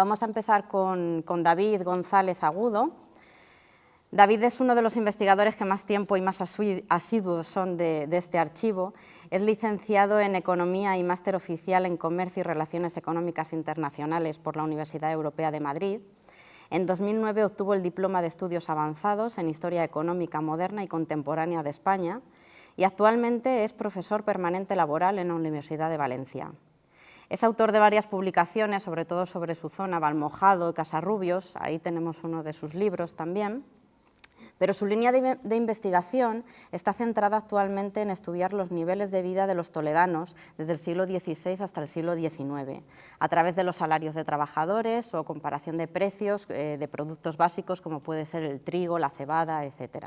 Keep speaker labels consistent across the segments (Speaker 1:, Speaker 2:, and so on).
Speaker 1: Vamos a empezar con David González Agudo. David es uno de los investigadores que más tiempo y más asiduos son de este archivo. Es licenciado en Economía y máster oficial en Comercio y Relaciones Económicas Internacionales por la Universidad Europea de Madrid. En 2009 obtuvo el diploma de Estudios Avanzados en Historia Económica Moderna y Contemporánea de España y actualmente es profesor permanente laboral en la Universidad de Valencia. Es autor de varias publicaciones, sobre todo sobre su zona, Valmojado y Casarrubios, ahí tenemos uno de sus libros también. Pero su línea de investigación está centrada actualmente en estudiar los niveles de vida de los toledanos desde el siglo XVI hasta el siglo XIX, a través de los salarios de trabajadores o comparación de precios de productos básicos como puede ser el trigo, la cebada, etc.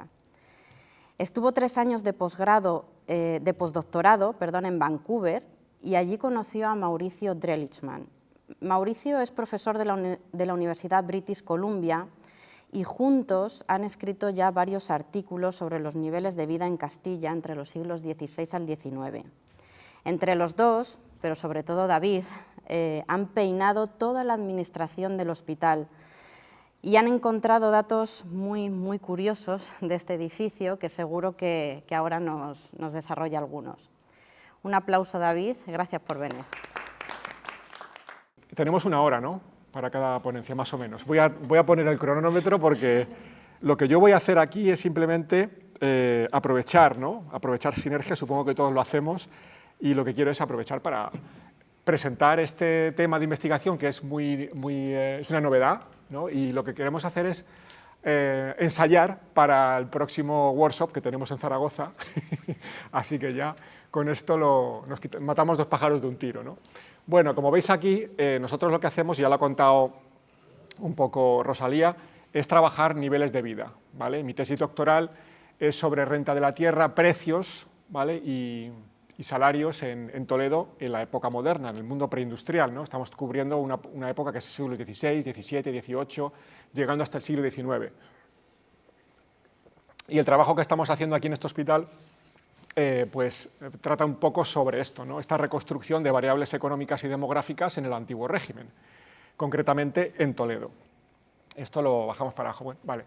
Speaker 1: Estuvo 3 años de postdoctorado en Vancouver y allí conoció a Mauricio Drelichman. Mauricio es profesor de la Universidad British Columbia y juntos han escrito ya varios artículos sobre los niveles de vida en Castilla entre los siglos XVI al XIX. Entre los dos, pero sobre todo David, han peinado toda la administración del hospital y han encontrado datos muy curiosos de este edificio que seguro que ahora nos desarrolla algunos. Un aplauso, David, gracias por venir.
Speaker 2: Tenemos 1 hora, ¿no?, para cada ponencia, más o menos. Voy a poner el cronómetro porque lo que yo voy a hacer aquí es simplemente aprovechar, ¿no?, aprovechar sinergias, supongo que todos lo hacemos, y lo que quiero es aprovechar para presentar este tema de investigación que es es una novedad, ¿no?, y lo que queremos hacer es ensayar para el próximo workshop que tenemos en Zaragoza, así que ya con esto matamos 2 pájaros de un tiro, ¿no? Bueno, como veis aquí, nosotros lo que hacemos, ya lo ha contado un poco Rosalía, es trabajar niveles de vida, ¿vale? Mi tesis doctoral es sobre renta de la tierra, precios, ¿vale?, y salarios en Toledo en la época moderna, en el mundo preindustrial, ¿no? Estamos cubriendo una época que es el siglo XVI, XVII, XVIII, llegando hasta el siglo XIX. Y el trabajo que estamos haciendo aquí en este hospital pues trata un poco sobre esto, ¿no?, esta reconstrucción de variables económicas y demográficas en el antiguo régimen, concretamente en Toledo. Esto lo bajamos para abajo. Bueno, vale.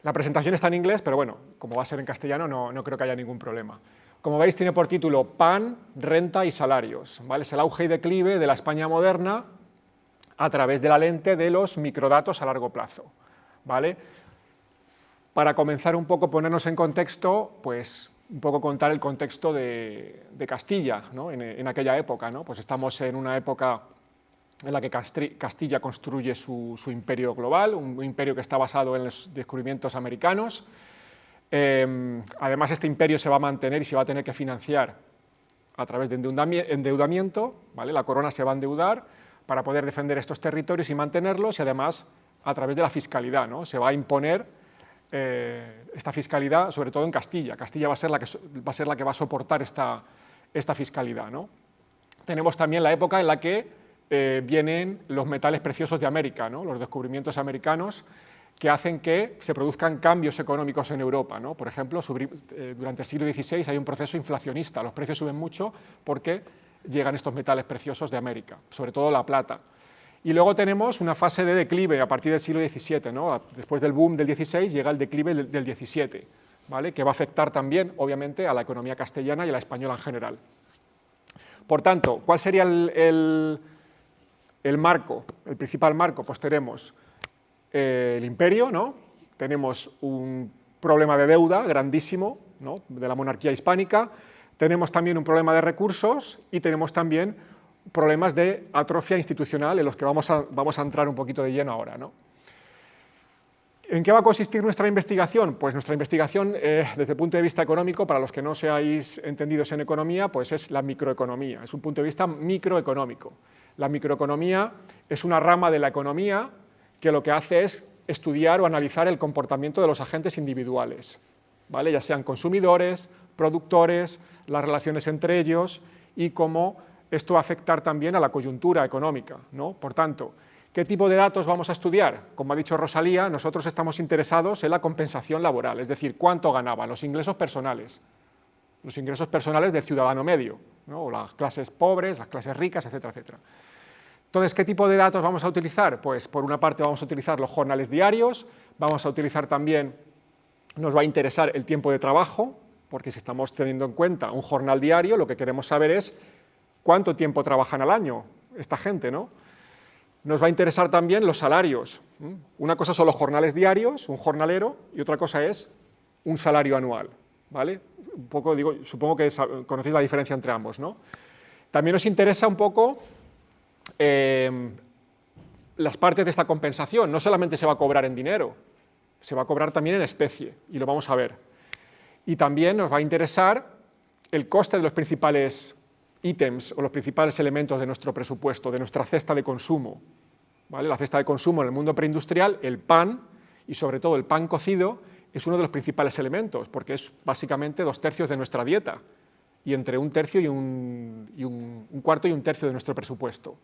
Speaker 2: La presentación está en inglés, pero bueno, como va a ser en castellano no creo que haya ningún problema. Como veis, tiene por título Pan, renta y salarios, ¿vale? Es el auge y declive de la España moderna a través de la lente de los microdatos a largo plazo, ¿vale? Para comenzar un poco, ponernos en contexto, pues un poco contar el contexto de Castilla, ¿no?, en aquella época, ¿no? Pues estamos en una época en la que Castilla construye su imperio global, un imperio que está basado en los descubrimientos americanos. Además, este imperio se va a mantener y se va a tener que financiar a través de endeudamiento, ¿vale? La corona se va a endeudar para poder defender estos territorios y mantenerlos, y además a través de la fiscalidad, ¿no? Se va a imponer esta fiscalidad, sobre todo en Castilla. Castilla va a ser la que va a soportar esta fiscalidad, ¿no? Tenemos también la época en la que vienen los metales preciosos de América, ¿no?, los descubrimientos americanos que hacen que se produzcan cambios económicos en Europa, ¿no? Por ejemplo, durante el siglo XVI hay un proceso inflacionista, los precios suben mucho porque llegan estos metales preciosos de América, sobre todo la plata. Y luego tenemos una fase de declive a partir del siglo XVII, ¿no? Después del boom del XVI llega el declive del XVII, ¿vale?, que va a afectar también, obviamente, a la economía castellana y a la española en general. Por tanto, ¿cuál sería el marco, el principal marco? Pues tenemos el imperio, ¿no?, tenemos un problema de deuda grandísimo, ¿no?, de la monarquía hispánica, tenemos también un problema de recursos y tenemos también problemas de atrofia institucional en los que vamos a entrar un poquito de lleno ahora, ¿no? ¿En qué va a consistir nuestra investigación? Pues nuestra investigación, desde el punto de vista económico, para los que no seáis entendidos en economía, pues es la microeconomía, es un punto de vista microeconómico. La microeconomía es una rama de la economía que lo que hace es estudiar o analizar el comportamiento de los agentes individuales, ¿vale?, ya sean consumidores, productores, las relaciones entre ellos y cómo esto va a afectar también a la coyuntura económica, ¿no? Por tanto, ¿qué tipo de datos vamos a estudiar? Como ha dicho Rosalía, nosotros estamos interesados en la compensación laboral, es decir, cuánto ganaban los ingresos personales del ciudadano medio, ¿no?, o las clases pobres, las clases ricas, etcétera, etcétera. Entonces, ¿qué tipo de datos vamos a utilizar? Pues por una parte vamos a utilizar los jornales diarios, vamos a utilizar también, nos va a interesar el tiempo de trabajo, porque si estamos teniendo en cuenta un jornal diario, lo que queremos saber es cuánto tiempo trabajan al año esta gente, ¿no? Nos va a interesar también los salarios. Una cosa son los jornales diarios, un jornalero, y otra cosa es un salario anual, ¿vale? Un poco, digo, supongo que conocéis la diferencia entre ambos, ¿no? También nos interesa un poco las partes de esta compensación. No solamente se va a cobrar en dinero, se va a cobrar también en especie, y lo vamos a ver. Y también nos va a interesar el coste de los principales ítems o los principales elementos de nuestro presupuesto, de nuestra cesta de consumo, ¿vale? La cesta de consumo en el mundo preindustrial, el pan, y sobre todo el pan cocido, es uno de los principales elementos, porque es básicamente 2/3 de nuestra dieta, y entre 1/3 y un cuarto y 1/3 de nuestro presupuesto.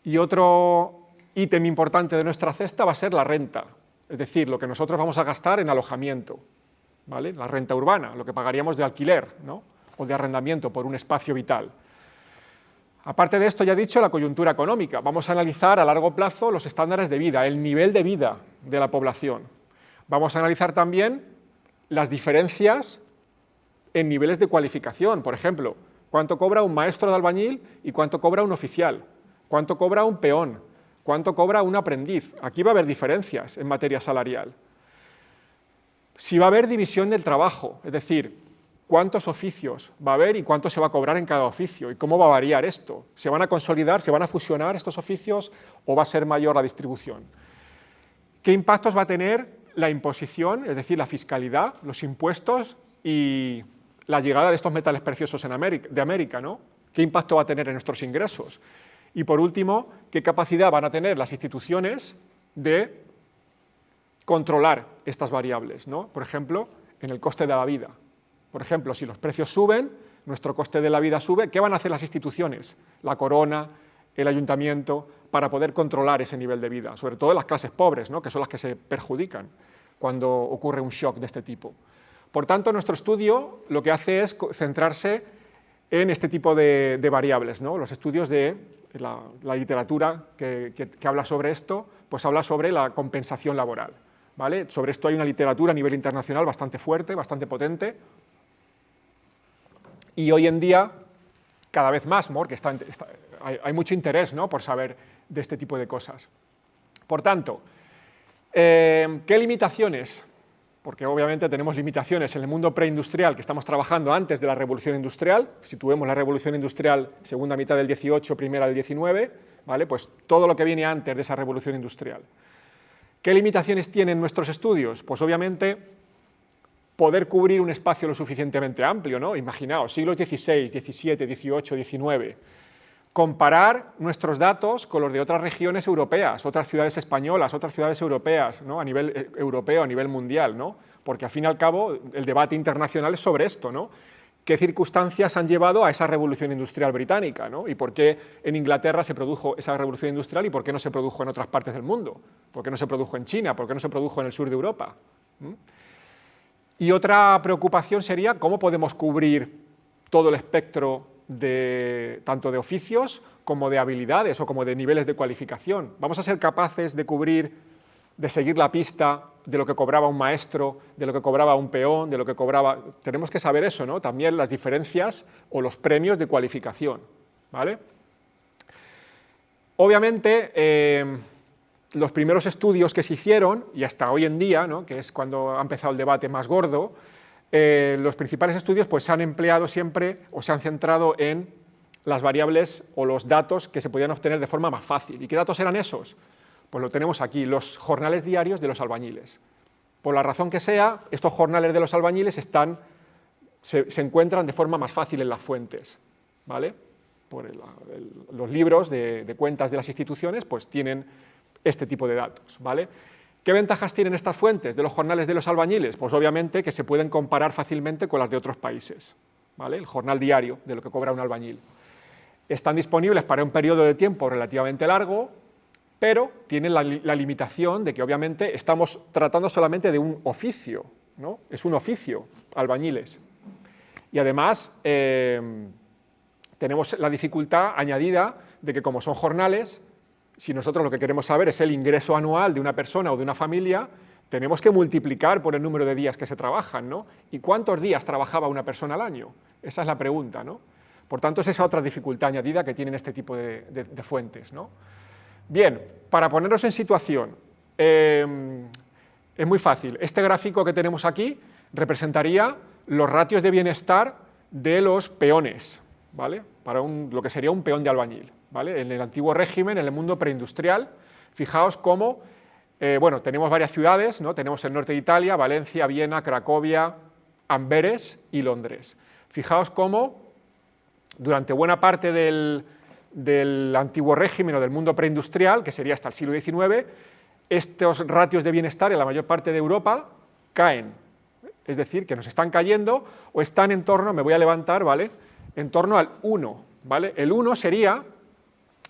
Speaker 2: Y otro ítem importante de nuestra cesta va a ser la renta, es decir, lo que nosotros vamos a gastar en alojamiento, ¿vale? La renta urbana, lo que pagaríamos de alquiler, ¿no? O de arrendamiento por un espacio vital. Aparte de esto, ya he dicho, la coyuntura económica. Vamos a analizar a largo plazo los estándares de vida, el nivel de vida de la población. Vamos a analizar también las diferencias en niveles de cualificación. Por ejemplo, cuánto cobra un maestro de albañil y cuánto cobra un oficial, cuánto cobra un peón, cuánto cobra un aprendiz. Aquí va a haber diferencias en materia salarial. Si va a haber división del trabajo, es decir, cuántos oficios va a haber y cuánto se va a cobrar en cada oficio y cómo va a variar esto. ¿Se van a consolidar, se van a fusionar estos oficios o va a ser mayor la distribución? ¿Qué impactos va a tener la imposición, es decir, la fiscalidad, los impuestos y la llegada de estos metales preciosos de América, ¿no? ¿Qué impacto va a tener en nuestros ingresos? Y por último, ¿qué capacidad van a tener las instituciones de controlar estas variables, ¿no? Por ejemplo, en el coste de la vida. Por ejemplo, si los precios suben, nuestro coste de la vida sube, ¿qué van a hacer las instituciones? La Corona, el Ayuntamiento, para poder controlar ese nivel de vida, sobre todo las clases pobres, ¿no? Que son las que se perjudican cuando ocurre un shock de este tipo. Por tanto, nuestro estudio lo que hace es centrarse en este tipo de variables, ¿no? Los estudios de la literatura que habla sobre esto, pues habla sobre la compensación laboral, ¿vale? Sobre esto hay una literatura a nivel internacional bastante fuerte, bastante potente, y hoy en día, cada vez más, porque hay mucho interés, ¿no?, por saber de este tipo de cosas. Por tanto, ¿qué limitaciones? Porque obviamente tenemos limitaciones en el mundo preindustrial que estamos trabajando antes de la revolución industrial. Situemos la revolución industrial segunda mitad del 18, primera del 19, ¿vale? Pues todo lo que viene antes de esa revolución industrial. ¿Qué limitaciones tienen nuestros estudios? Pues obviamente poder cubrir un espacio lo suficientemente amplio, ¿no? Imaginaos, siglos XVI, XVII, XVIII, XIX. Comparar nuestros datos con los de otras regiones europeas, otras ciudades españolas, otras ciudades europeas, ¿no? A nivel europeo, a nivel mundial, ¿no? Porque al fin y al cabo el debate internacional es sobre esto, ¿no? ¿Qué circunstancias han llevado a esa revolución industrial británica, ¿no? Y por qué en Inglaterra se produjo esa revolución industrial y por qué no se produjo en otras partes del mundo, por qué no se produjo en China, por qué no se produjo en el sur de Europa. Y otra preocupación sería cómo podemos cubrir todo el espectro tanto de oficios como de habilidades o como de niveles de cualificación. ¿Vamos a ser capaces de cubrir, de seguir la pista de lo que cobraba un maestro, de lo que cobraba un peón, de lo que cobraba? Tenemos que saber eso, ¿no? También las diferencias o los premios de cualificación, ¿vale? Obviamente, los primeros estudios que se hicieron, y hasta hoy en día, ¿no?, que es cuando ha empezado el debate más gordo, los principales estudios pues, se han empleado siempre o se han centrado en las variables o los datos que se podían obtener de forma más fácil. ¿Y qué datos eran esos? Pues lo tenemos aquí, los jornales diarios de los albañiles. Por la razón que sea, estos jornales de los albañiles se encuentran de forma más fácil en las fuentes, ¿vale? Los libros de cuentas de las instituciones pues, tienen este tipo de datos, ¿vale? ¿Qué ventajas tienen estas fuentes de los jornales de los albañiles? Pues obviamente que se pueden comparar fácilmente con las de otros países, ¿vale? El jornal diario de lo que cobra un albañil. Están disponibles para un periodo de tiempo relativamente largo, pero tienen la limitación de que obviamente estamos tratando solamente de un oficio, ¿no? Es un oficio, albañiles. Y además tenemos la dificultad añadida de que como son jornales, si nosotros lo que queremos saber es el ingreso anual de una persona o de una familia, tenemos que multiplicar por el número de días que se trabajan, ¿no? ¿Y cuántos días trabajaba una persona al año? Esa es la pregunta, ¿no? Por tanto, es esa otra dificultad añadida que tienen este tipo de fuentes, ¿no? Bien, para ponernos en situación, es muy fácil. Este gráfico que tenemos aquí representaría los ratios de bienestar de los peones, ¿vale? Para lo que sería un peón de albañil, ¿vale? En el antiguo régimen, en el mundo preindustrial, fijaos cómo, bueno, tenemos varias ciudades, ¿no? Tenemos el norte de Italia, Valencia, Viena, Cracovia, Amberes y Londres. Fijaos cómo durante buena parte del antiguo régimen o del mundo preindustrial, que sería hasta el siglo XIX, estos ratios de bienestar en la mayor parte de Europa caen. Es decir, que nos están cayendo o están en torno, me voy a levantar, ¿vale? En torno al 1, ¿vale? El 1 sería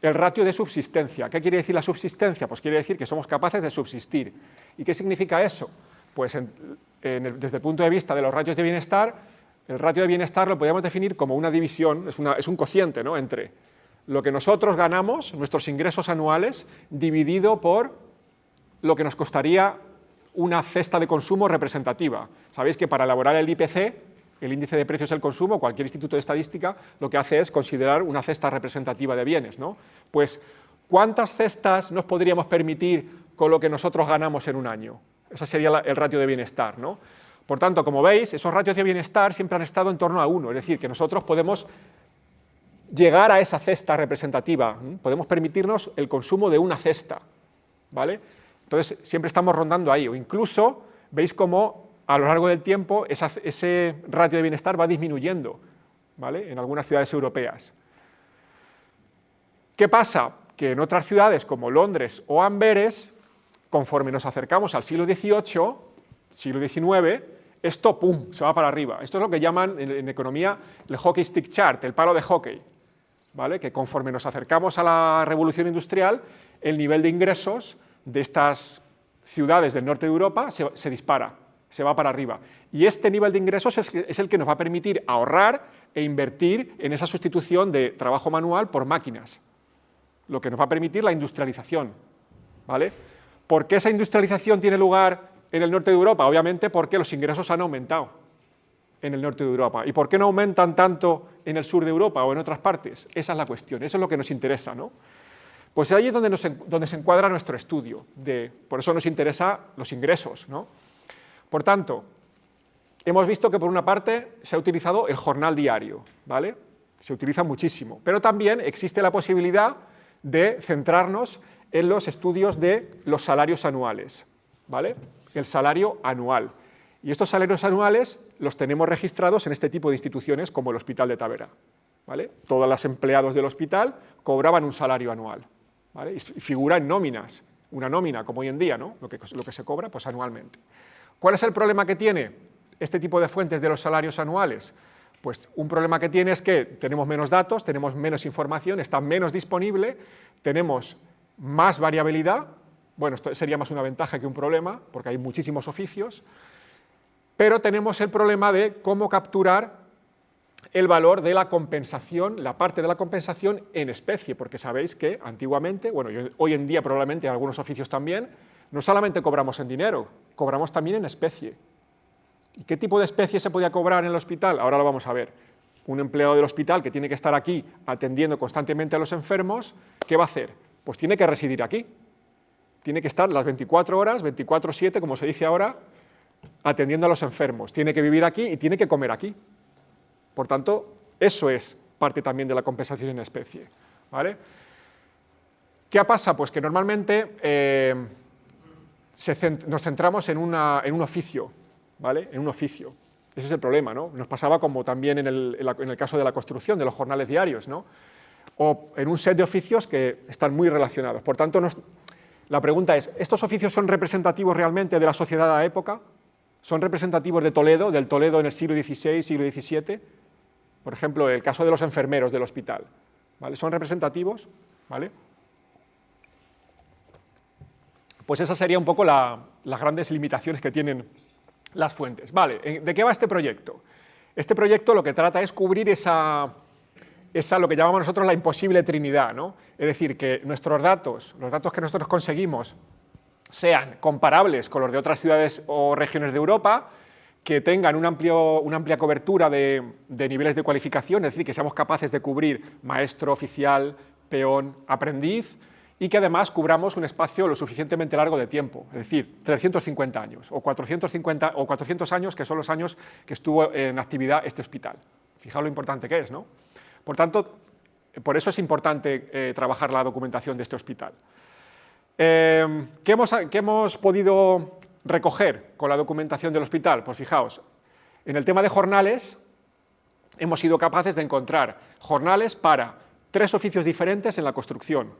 Speaker 2: el ratio de subsistencia. ¿Qué quiere decir la subsistencia? Pues quiere decir que somos capaces de subsistir. ¿Y qué significa eso? Pues desde el punto de vista de los ratios de bienestar, el ratio de bienestar lo podríamos definir como una división, es un cociente, ¿no? Entre lo que nosotros ganamos, nuestros ingresos anuales, dividido por lo que nos costaría una cesta de consumo representativa. Sabéis que para elaborar el IPC, el índice de precios del consumo, cualquier instituto de estadística lo que hace es considerar una cesta representativa de bienes, ¿no? Pues, ¿cuántas cestas nos podríamos permitir con lo que nosotros ganamos en un año? Ese sería el ratio de bienestar, ¿no? Por tanto, como veis, esos ratios de bienestar siempre han estado en torno a 1, es decir, que nosotros podemos llegar a esa cesta representativa, podemos permitirnos el consumo de una cesta, ¿vale? Entonces, siempre estamos rondando ahí, o incluso veis cómo a lo largo del tiempo ese ratio de bienestar va disminuyendo, ¿vale? En algunas ciudades europeas. ¿Qué pasa? Que en otras ciudades como Londres o Amberes, conforme nos acercamos al siglo XVIII, siglo XIX, esto, ¡pum!, se va para arriba. Esto es lo que llaman en economía el hockey stick chart, el palo de hockey, ¿vale? Que conforme nos acercamos a la revolución industrial, el nivel de ingresos de estas ciudades del norte de Europa se dispara, se va para arriba. Y este nivel de ingresos es el que nos va a permitir ahorrar e invertir en esa sustitución de trabajo manual por máquinas, lo que nos va a permitir la industrialización, ¿vale? ¿Por qué esa industrialización tiene lugar en el norte de Europa? Obviamente porque los ingresos han aumentado en el norte de Europa. ¿Y por qué no aumentan tanto en el sur de Europa o en otras partes? Esa es la cuestión, eso es lo que nos interesa, ¿no? Pues ahí es donde se encuadra nuestro estudio, por eso nos interesa los ingresos, ¿no? Por tanto, hemos visto que por una parte se ha utilizado el jornal diario, ¿vale? Se utiliza muchísimo, pero también existe la posibilidad de centrarnos en los estudios de los salarios anuales, ¿vale? El salario anual. Y estos salarios anuales los tenemos registrados en este tipo de instituciones como el Hospital de Tavera, ¿vale? Todos los empleados del hospital cobraban un salario anual, ¿vale? Y figura en nóminas, una nómina como hoy en día, ¿no? Lo que se cobra pues anualmente. ¿Cuál es el problema que tiene este tipo de fuentes de los salarios anuales? Pues un problema que tiene es que tenemos menos datos, tenemos menos información, está menos disponible, tenemos más variabilidad. Bueno, esto sería más una ventaja que un problema, porque hay muchísimos oficios, pero tenemos el problema de cómo capturar el valor de la compensación, la parte de la compensación en especie, porque sabéis que antiguamente, bueno, hoy en día probablemente en algunos oficios también, no solamente cobramos en dinero, cobramos también en especie. ¿Y qué tipo de especie se podía cobrar en el hospital? Ahora lo vamos a ver. Un empleado del hospital que tiene que estar aquí atendiendo constantemente a los enfermos, ¿qué va a hacer? Pues tiene que residir aquí. Tiene que estar las 24 horas, 24/7, como se dice ahora, atendiendo a los enfermos. Tiene que vivir aquí y tiene que comer aquí. Por tanto, eso es parte también de la compensación en especie, ¿vale? ¿Qué pasa? Pues que normalmente nos centramos en un oficio, ¿vale? En un oficio. Ese es el problema, ¿no? Nos pasaba como también en el caso de la construcción, de los jornales diarios, ¿no? O en un set de oficios que están muy relacionados. Por tanto, la pregunta es, ¿estos oficios son representativos realmente de la sociedad de la época? ¿Son representativos de Toledo, del Toledo en el siglo XVI, siglo XVII? Por ejemplo, el caso de los enfermeros del hospital, ¿vale? ¿Son representativos? ¿Vale? Pues esas serían un poco las grandes limitaciones que tienen las fuentes. Vale, ¿de qué va este proyecto? Este proyecto lo que trata es cubrir esa esa lo que llamamos nosotros la imposible trinidad, ¿no? Es decir, que nuestros datos, los datos que nosotros conseguimos, sean comparables con los de otras ciudades o regiones de Europa, que tengan una amplia cobertura de niveles de cualificación, es decir, que seamos capaces de cubrir maestro, oficial, peón, aprendiz, y que además cubramos un espacio lo suficientemente largo de tiempo, es decir, 350 años o 400 años, que son los años que estuvo en actividad este hospital. Fijaos lo importante que es, ¿no? Por tanto, por eso es importante trabajar la documentación de este hospital. ¿Qué hemos podido recoger con la documentación del hospital? Pues fijaos, en el tema de jornales hemos sido capaces de encontrar jornales para 3 oficios diferentes en la construcción: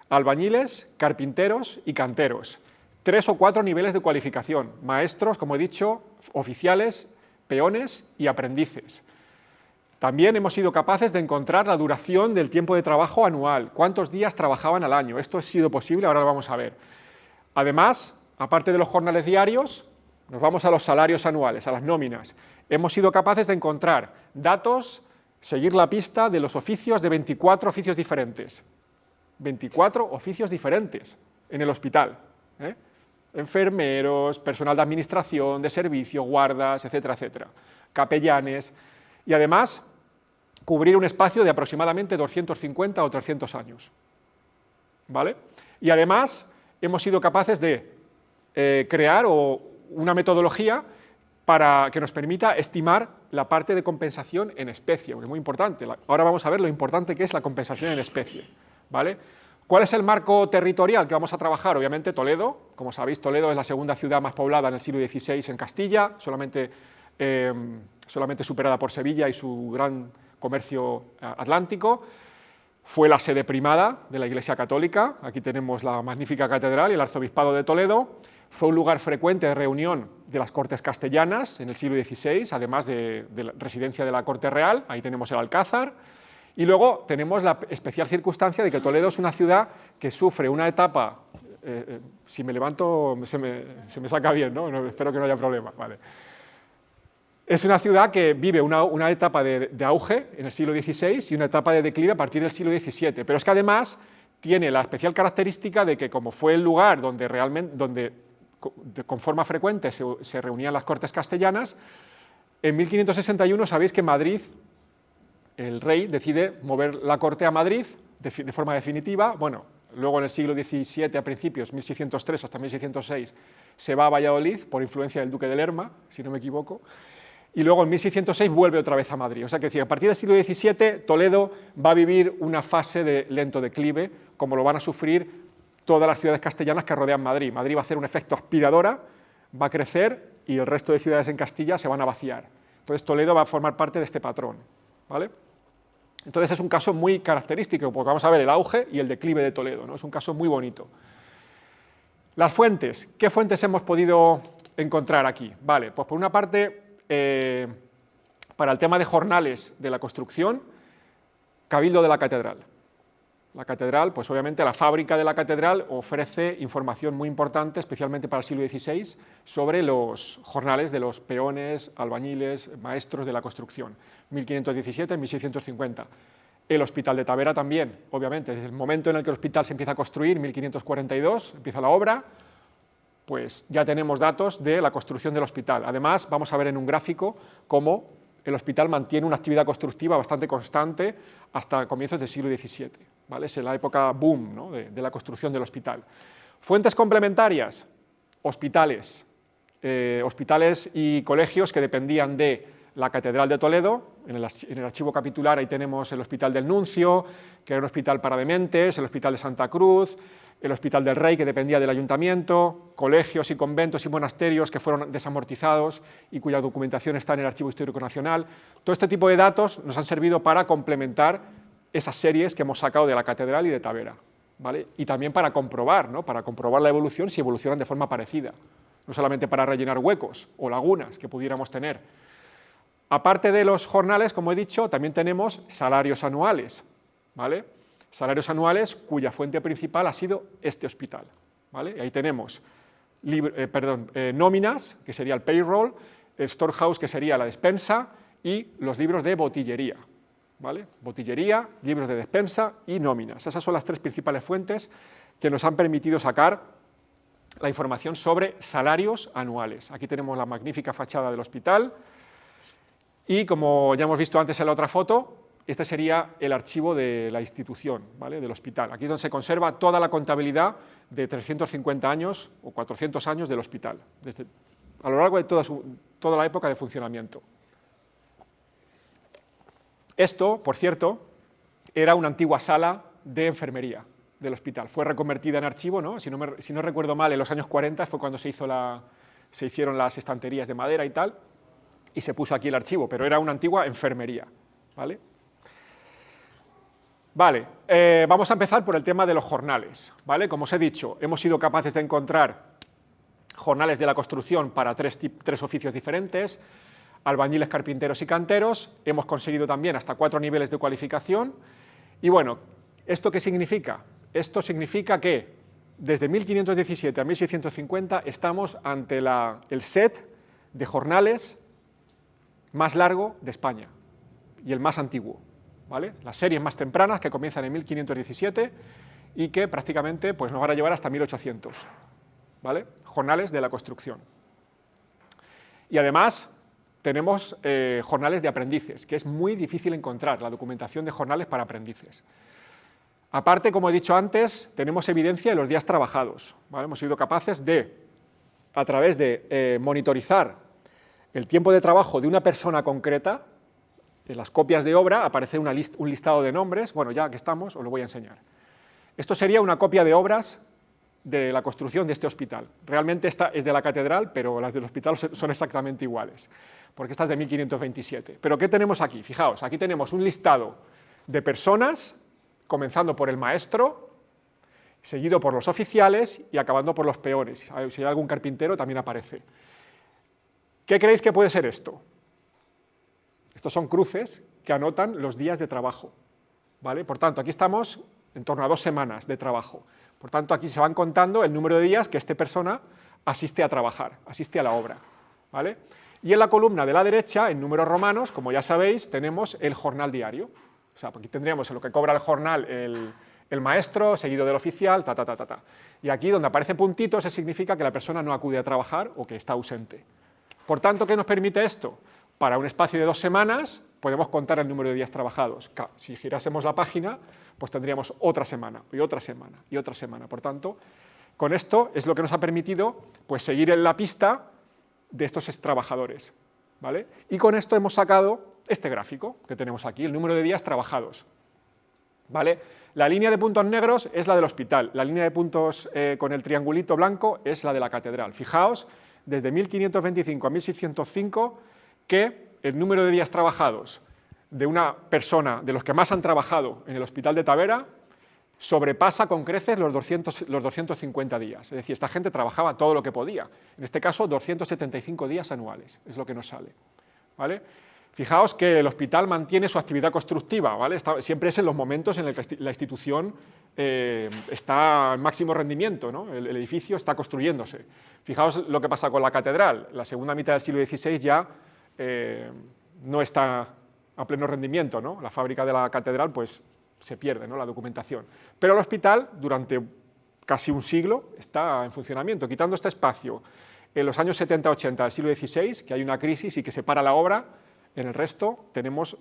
Speaker 2: albañiles, carpinteros y canteros. 3 o 4 niveles de cualificación: maestros, como he dicho, oficiales, peones y aprendices. También hemos sido capaces de encontrar la duración del tiempo de trabajo anual, cuántos días trabajaban al año. Esto ha sido posible, ahora lo vamos a ver. Además, aparte de los jornales diarios, nos vamos a los salarios anuales, a las nóminas. Hemos sido capaces de encontrar datos, seguir la pista de los oficios de 24 oficios diferentes. 24 oficios diferentes en el hospital, ¿eh? Enfermeros, personal de administración, de servicio, guardas, etcétera, etcétera, capellanes, y además cubrir un espacio de aproximadamente 250 o 300 años, ¿vale? Y además hemos sido capaces de crear una metodología para que nos permita estimar la parte de compensación en especie, que es muy importante. Ahora vamos a ver lo importante que es la compensación en especie, ¿vale? ¿Cuál es el marco territorial que vamos a trabajar? Obviamente Toledo. Como sabéis, Toledo es la segunda ciudad más poblada en el siglo XVI en Castilla, solamente superada por Sevilla y su gran comercio atlántico. Fue la sede primada de la Iglesia Católica. Aquí tenemos la magnífica catedral y el arzobispado de Toledo. Fue un lugar frecuente de reunión de las Cortes castellanas en el siglo XVI, además de la residencia de la Corte Real. Ahí tenemos el Alcázar. Y luego tenemos la especial circunstancia de que Toledo es una ciudad que sufre una etapa, si me levanto se me saca bien, ¿no? Espero que no haya problema. Vale. Es una ciudad que vive una etapa de auge en el siglo XVI y una etapa de declive a partir del siglo XVII, pero es que además tiene la especial característica de que, como fue el lugar donde con forma frecuente se reunían las Cortes castellanas, en 1561 sabéis que Madrid, el rey decide mover la corte a Madrid de forma definitiva. Bueno, luego en el siglo XVII, a principios, 1603 hasta 1606, se va a Valladolid por influencia del duque de Lerma, si no me equivoco, y luego en 1606 vuelve otra vez a Madrid. O sea que a partir del siglo XVII, Toledo va a vivir una fase de lento declive, como lo van a sufrir todas las ciudades castellanas que rodean Madrid. Madrid va a hacer un efecto aspiradora, va a crecer y el resto de ciudades en Castilla se van a vaciar. Entonces Toledo va a formar parte de este patrón, ¿vale? Entonces es un caso muy característico, porque vamos a ver el auge y el declive de Toledo, ¿no? Es un caso muy bonito. Las fuentes, ¿qué fuentes hemos podido encontrar aquí? Vale, pues por una parte, para el tema de jornales de la construcción, Cabildo de la Catedral. La catedral, pues obviamente la fábrica de la catedral ofrece información muy importante, especialmente para el siglo XVI, sobre los jornales de los peones, albañiles, maestros de la construcción, 1517-1650. El Hospital de Tavera también, obviamente, desde el momento en el que el hospital se empieza a construir, 1542, empieza la obra, pues ya tenemos datos de la construcción del hospital. Además, vamos a ver en un gráfico cómo el hospital mantiene una actividad constructiva bastante constante hasta comienzos del siglo XVII. ¿Vale? Es la época boom, ¿no? de la construcción del hospital. Fuentes complementarias, hospitales. Hospitales y colegios que dependían de la Catedral de Toledo. En el archivo capitular ahí tenemos el Hospital del Nuncio, que era un hospital para dementes, el Hospital de Santa Cruz, el Hospital del Rey, que dependía del ayuntamiento, colegios y conventos y monasterios que fueron desamortizados y cuya documentación está en el Archivo Histórico Nacional. Todo este tipo de datos nos han servido para complementar esas series que hemos sacado de la Catedral y de Tavera, ¿vale? Y también para comprobar, ¿no? Para comprobar la evolución, si evolucionan de forma parecida, no solamente para rellenar huecos o lagunas que pudiéramos tener. Aparte de los jornales, como he dicho, también tenemos salarios anuales, ¿vale? Salarios anuales cuya fuente principal ha sido este hospital, ¿vale? Ahí tenemos nóminas, que sería el payroll, el storehouse, que sería la despensa, y los libros de botillería, ¿vale? Botillería, libros de despensa y nóminas. Esas son las tres principales fuentes que nos han permitido sacar la información sobre salarios anuales. Aquí tenemos la magnífica fachada del hospital y, como ya hemos visto antes en la otra foto, este sería el archivo de la institución, ¿vale? Del hospital. Aquí es donde se conserva toda la contabilidad de 350 años o 400 años del hospital, a lo largo de toda la época de funcionamiento. Esto, por cierto, era una antigua sala de enfermería del hospital. Fue reconvertida en archivo, ¿no? Si no recuerdo mal, en los años 40 fue cuando se hicieron las estanterías de madera y tal, y se puso aquí el archivo, pero era una antigua enfermería, ¿vale? Vale, vamos a empezar por el tema de los jornales, ¿vale? Como os he dicho, hemos sido capaces de encontrar jornales de la construcción para tres oficios diferentes: albañiles, carpinteros y canteros. Hemos conseguido también hasta 4 niveles de cualificación. Y bueno, ¿esto qué significa? Esto significa que desde 1517 a 1650 estamos ante el set de jornales más largo de España y el más antiguo, ¿vale? Las series más tempranas, que comienzan en 1517 y que prácticamente pues, nos van a llevar hasta 1800, ¿vale? Jornales de la construcción. Y además tenemos jornales de aprendices, que es muy difícil encontrar la documentación de jornales para aprendices. Aparte, como he dicho antes, tenemos evidencia de los días trabajados, ¿vale? Hemos sido capaces de, a través de monitorizar el tiempo de trabajo de una persona concreta. En las copias de obra aparece un listado de nombres. Bueno, ya que estamos, os lo voy a enseñar. Esto sería una copia de obras de la construcción de este hospital. Realmente esta es de la catedral, pero las del hospital son exactamente iguales, porque esta es de 1527. Pero ¿qué tenemos aquí? Fijaos, aquí tenemos un listado de personas, comenzando por el maestro, seguido por los oficiales y acabando por los peones. Si hay algún carpintero, también aparece. ¿Qué creéis que puede ser esto? Estos son cruces que anotan los días de trabajo, ¿vale? Por tanto, aquí estamos en torno a 2 semanas de trabajo. Por tanto, aquí se van contando el número de días que esta persona asiste a trabajar, asiste a la obra, ¿vale? Y en la columna de la derecha, en números romanos, como ya sabéis, tenemos el jornal diario. O sea, aquí tendríamos en lo que cobra el jornal el maestro, seguido del oficial, Y aquí, donde aparece puntitos, eso significa que la persona no acude a trabajar o que está ausente. Por tanto, ¿qué nos permite esto? Para un espacio de 2 semanas podemos contar el número de días trabajados. Si girásemos la página, pues tendríamos otra semana, y otra semana, y otra semana. Por tanto, con esto es lo que nos ha permitido pues, seguir en la pista de estos trabajadores, ¿vale? Y con esto hemos sacado este gráfico que tenemos aquí, el número de días trabajados, ¿vale? La línea de puntos negros es la del hospital, la línea de puntos con el triangulito blanco es la de la catedral. Fijaos, desde 1525 a 1605, que el número de días trabajados de una persona, de los que más han trabajado en el Hospital de Tavera, sobrepasa con creces los 250 días. Es decir, esta gente trabajaba todo lo que podía. En este caso, 275 días anuales, es lo que nos sale, ¿vale? Fijaos que el hospital mantiene su actividad constructiva, ¿vale? Siempre es en los momentos en los que la institución está en máximo rendimiento, ¿no? El edificio está construyéndose. Fijaos lo que pasa con la catedral. La segunda mitad del siglo XVI ya no está a pleno rendimiento, ¿no? La fábrica de la catedral pues, se pierde, ¿no? La documentación. Pero el hospital, durante casi un siglo, está en funcionamiento, quitando este espacio en los años 70-80 del siglo XVI, que hay una crisis y que se para la obra. En el resto tenemos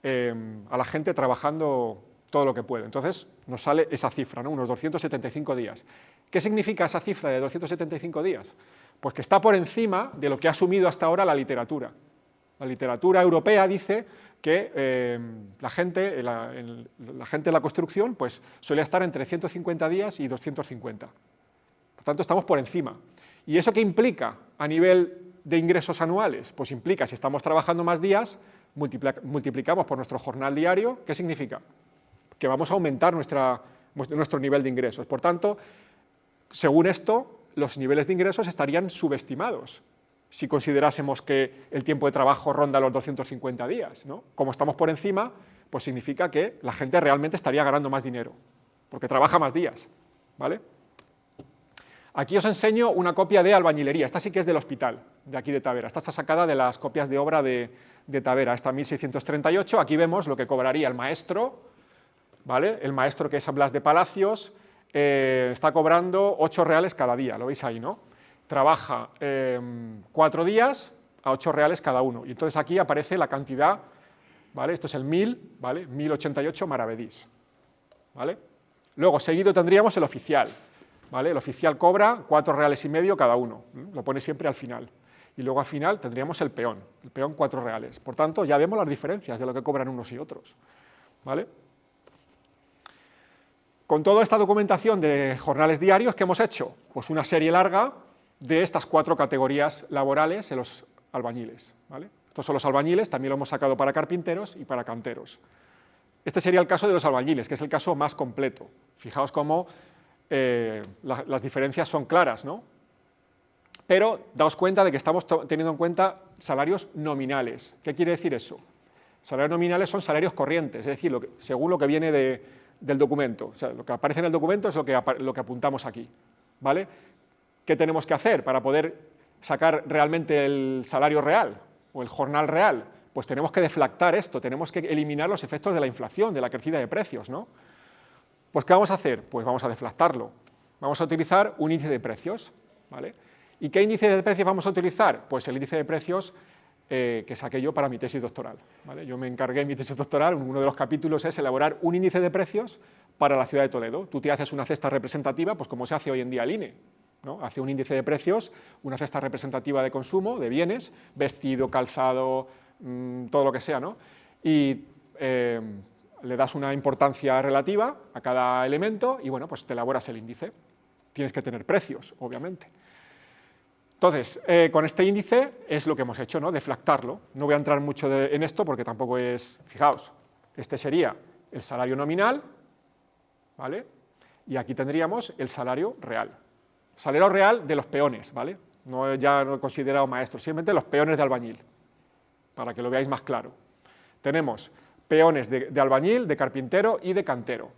Speaker 2: a la gente trabajando todo lo que puede. Entonces nos sale esa cifra, ¿no? Unos 275 días. ¿Qué significa esa cifra de 275 días? Pues que está por encima de lo que ha asumido hasta ahora la literatura. La literatura europea dice que la gente de la construcción pues, suele estar entre 150 días y 250. Por tanto, estamos por encima. ¿Y eso qué implica a nivel de ingresos anuales? Pues implica, si estamos trabajando más días, multiplicamos por nuestro jornal diario. ¿Qué significa? Que vamos a aumentar nuestro nivel de ingresos. Por tanto, según esto, los niveles de ingresos estarían subestimados si considerásemos que el tiempo de trabajo ronda los 250 días, ¿no? Como estamos por encima, pues significa que la gente realmente estaría ganando más dinero, porque trabaja más días, ¿vale? Aquí os enseño una copia de albañilería, esta sí que es del hospital, de aquí de Tavera, esta está sacada de las copias de obra de Tavera, esta 1638, aquí vemos lo que cobraría el maestro, ¿vale? El maestro, que es Blas de Palacios, está cobrando 8 reales cada día, lo veis ahí, ¿no? Trabaja 4 días a 8 reales cada uno, y entonces aquí aparece la cantidad, ¿vale? Esto es el 1000, ¿vale? 1088 maravedís, ¿vale? Luego, seguido tendríamos el oficial, ¿vale? El oficial cobra 4 reales y medio cada uno, lo pone siempre al final. Y luego al final tendríamos el peón 4 reales. Por tanto, ya vemos las diferencias de lo que cobran unos y otros, ¿vale? Con toda esta documentación de jornales diarios, ¿qué hemos hecho? Pues una serie larga de estas 4 categorías laborales en los albañiles, ¿vale? Estos son los albañiles, también lo hemos sacado para carpinteros y para canteros. Este sería el caso de los albañiles, que es el caso más completo. Fijaos cómo las diferencias son claras, ¿no? Pero daos cuenta de que estamos teniendo en cuenta salarios nominales. ¿Qué quiere decir eso? Salarios nominales son salarios corrientes, es decir, según lo que viene del documento. O sea, lo que aparece en el documento es lo que apuntamos aquí, ¿vale? ¿Qué tenemos que hacer para poder sacar realmente el salario real o el jornal real? Pues tenemos que deflactar esto, tenemos que eliminar los efectos de la inflación, de la crecida de precios, ¿no? Pues ¿qué vamos a hacer? Pues vamos a deflactarlo. Vamos a utilizar un índice de precios, ¿vale? ¿Y qué índice de precios vamos a utilizar? Pues el índice de precios que saqué yo para mi tesis doctoral, ¿vale? Yo me encargué en mi tesis doctoral, uno de los capítulos es elaborar un índice de precios para la ciudad de Toledo. Tú te haces una cesta representativa, pues como se hace hoy en día el INE, ¿no? Hace un índice de precios, una cesta representativa de consumo, de bienes, vestido, calzado, todo lo que sea, ¿no? Y le das una importancia relativa a cada elemento y, bueno, pues te elaboras el índice. Tienes que tener precios, obviamente. Entonces, con este índice es lo que hemos hecho, ¿no? Deflactarlo. No voy a entrar mucho en esto porque tampoco es... Fijaos, este sería el salario nominal, ¿vale? Y aquí tendríamos el salario real. Salario real de los peones, ¿vale? No, ya no he considerado maestros, simplemente los peones de albañil, para que lo veáis más claro. Tenemos peones de albañil, de carpintero y de cantero.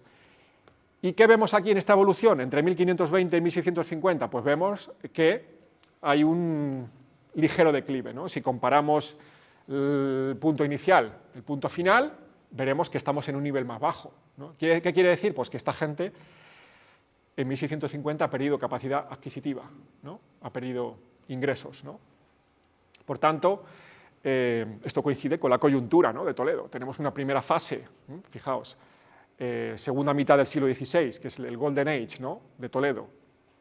Speaker 2: ¿Y qué vemos aquí en esta evolución entre 1520 y 1650? Pues vemos que hay un ligero declive, ¿no? Si comparamos el punto inicial, el punto final, veremos que estamos en un nivel más bajo, ¿no? ¿Qué quiere decir? Pues que esta gente en 1650 ha perdido capacidad adquisitiva, ¿no? Ha perdido ingresos, ¿no? Por tanto, esto coincide con la coyuntura, ¿no? De Toledo. Tenemos una primera fase, fijaos, segunda mitad del siglo XVI, que es el Golden Age, ¿no? De Toledo,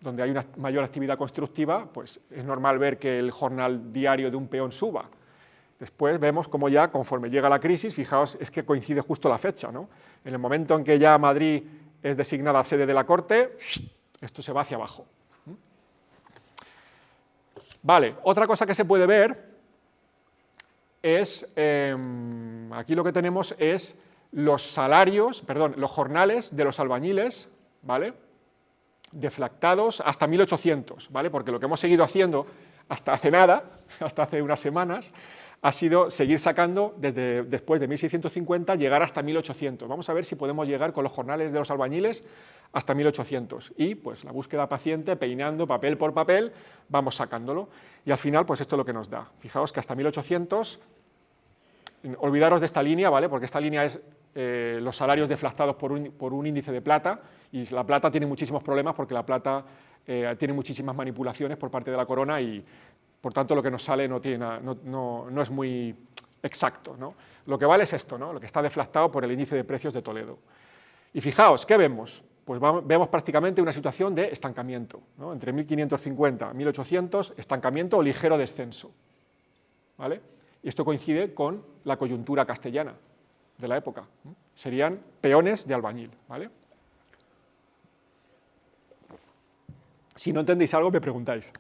Speaker 2: donde hay una mayor actividad constructiva, pues es normal ver que el jornal diario de un peón suba. Después vemos cómo ya, conforme llega la crisis, fijaos, es que coincide justo la fecha, ¿no? En el momento en que ya Madrid es designada sede de la corte, esto se va hacia abajo. Vale, otra cosa que se puede ver es, aquí lo que tenemos es los salarios, perdón, los jornales de los albañiles, ¿vale? Deflactados hasta 1800, ¿vale? Porque lo que hemos seguido haciendo hasta hace nada, hasta hace unas semanas, ha sido seguir sacando desde después de 1650, llegar hasta 1800. Vamos a ver si podemos llegar con los jornales de los albañiles hasta 1800. Y pues la búsqueda paciente, peinando papel por papel, vamos sacándolo. Y al final, pues esto es lo que nos da. Fijaos que hasta 1800, olvidaros de esta línea, ¿vale? Porque esta línea es los salarios deflactados por un índice de plata, y la plata tiene muchísimos problemas porque la plata tiene muchísimas manipulaciones por parte de la corona y por tanto lo que nos sale no es muy exacto, ¿no? Lo que vale es esto, ¿no? Lo que está deflactado por el índice de precios de Toledo. Y fijaos, ¿qué vemos? Pues vemos prácticamente una situación de estancamiento, ¿no? Entre 1550 y 1800, estancamiento o ligero descenso, ¿vale? Y esto coincide con la coyuntura castellana de la época, ¿no? Serían peones de albañil, ¿vale? Si no entendéis algo, me preguntáis.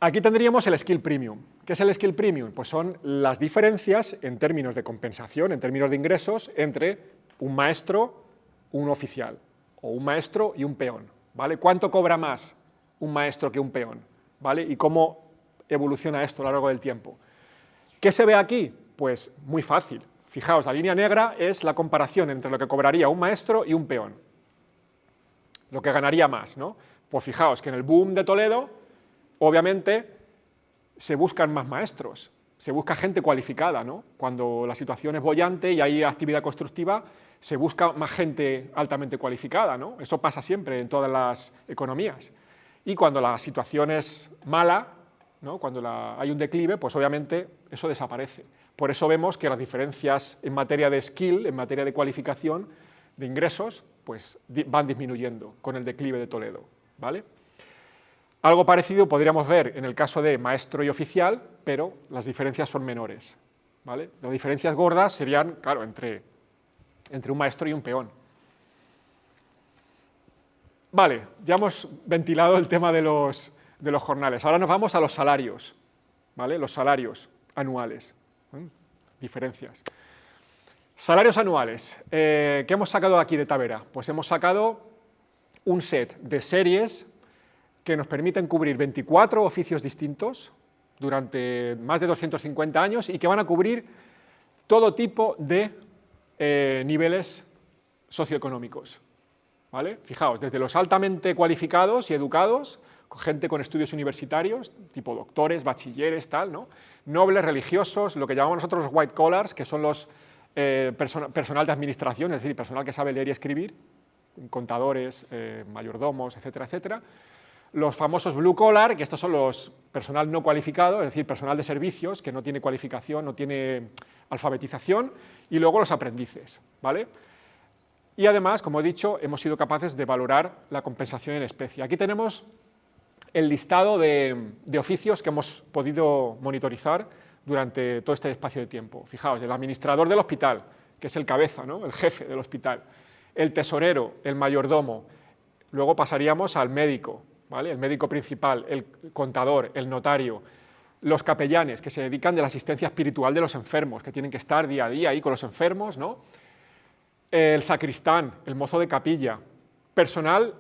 Speaker 2: Aquí tendríamos el skill premium. ¿Qué es el skill premium? Pues son las diferencias en términos de compensación, en términos de ingresos, entre un maestro, un oficial, o un maestro y un peón, ¿vale? ¿Cuánto cobra más un maestro que un peón? ¿Vale? ¿Y cómo evoluciona esto a lo largo del tiempo? ¿Qué se ve aquí? Pues muy fácil. Fijaos, la línea negra es la comparación entre lo que cobraría un maestro y un peón. lo que ganaría más, ¿no? Pues fijaos que en el boom de Toledo, obviamente, se buscan más maestros, se busca gente cualificada, ¿no? Cuando la situación es boyante y hay actividad constructiva, se busca más gente altamente cualificada, ¿no? Eso pasa siempre en todas las economías. Y cuando la situación es mala, ¿no? Cuando hay un declive, pues obviamente eso desaparece. Por eso vemos que las diferencias en materia de skill, en materia de cualificación, de ingresos, pues van disminuyendo con el declive de Toledo, ¿vale? Algo parecido podríamos ver en el caso de maestro y oficial, pero las diferencias son menores, ¿vale? Las diferencias gordas serían, claro, entre un maestro y un peón. Vale, ya hemos ventilado el tema de los jornales. Ahora nos vamos a los salarios, ¿vale? Los salarios anuales. Diferencias. Salarios anuales. ¿Qué hemos sacado aquí de Tavera? Pues hemos sacado un set de series que nos permiten cubrir 24 oficios distintos durante más de 250 años y que van a cubrir todo tipo de niveles socioeconómicos, ¿vale? Fijaos, desde los altamente cualificados y educados, gente con estudios universitarios, tipo doctores, bachilleres, tal, ¿no? Nobles, religiosos, lo que llamamos nosotros los white collars, que son los personal de administración, es decir, personal que sabe leer y escribir, contadores, mayordomos, etcétera, etcétera. Los famosos blue collar, que estos son los personal no cualificado, es decir, personal de servicios, que no tiene cualificación, no tiene alfabetización, y luego los aprendices, ¿vale? Y además, como he dicho, hemos sido capaces de valorar la compensación en especie. Aquí tenemos el listado de oficios que hemos podido monitorizar durante todo este espacio de tiempo. Fijaos, el administrador del hospital, que es el cabeza, ¿no? El jefe del hospital, el tesorero, el mayordomo, luego pasaríamos al médico, ¿vale? El médico principal, el contador, el notario, los capellanes, que se dedican de la asistencia espiritual de los enfermos, que tienen que estar día a día ahí con los enfermos, ¿no? El sacristán, el mozo de capilla, personal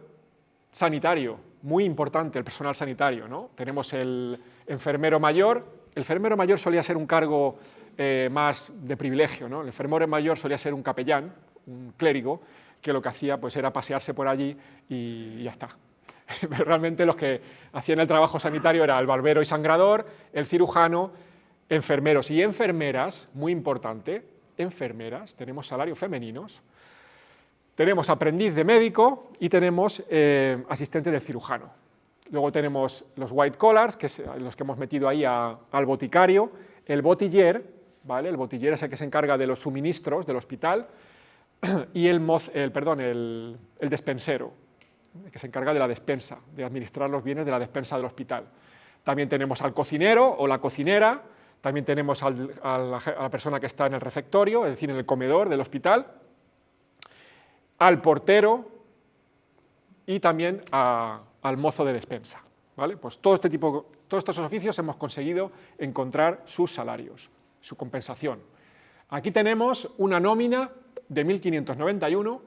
Speaker 2: sanitario, muy importante el personal sanitario, ¿no? Tenemos el enfermero mayor. El enfermero mayor solía ser un cargo más de privilegio, ¿no? El enfermero mayor solía ser un capellán, un clérigo, que lo que hacía pues, era pasearse por allí y ya está. Pero realmente los que hacían el trabajo sanitario era el barbero y sangrador, el cirujano, enfermeros y enfermeras, muy importante, enfermeras, tenemos salarios femeninos, tenemos aprendiz de médico y tenemos asistente del cirujano. Luego tenemos los white collars, que es los que hemos metido ahí al boticario, el botiller, ¿vale? El botiller es el que se encarga de los suministros del hospital, y el despensero, que se encarga de la despensa, de administrar los bienes de la despensa del hospital. También tenemos al cocinero o la cocinera, también tenemos a la persona que está en el refectorio, es decir, en el comedor del hospital, al portero y también al mozo de despensa, ¿vale? Pues todos estos oficios hemos conseguido encontrar sus salarios, su compensación. Aquí tenemos una nómina de 1591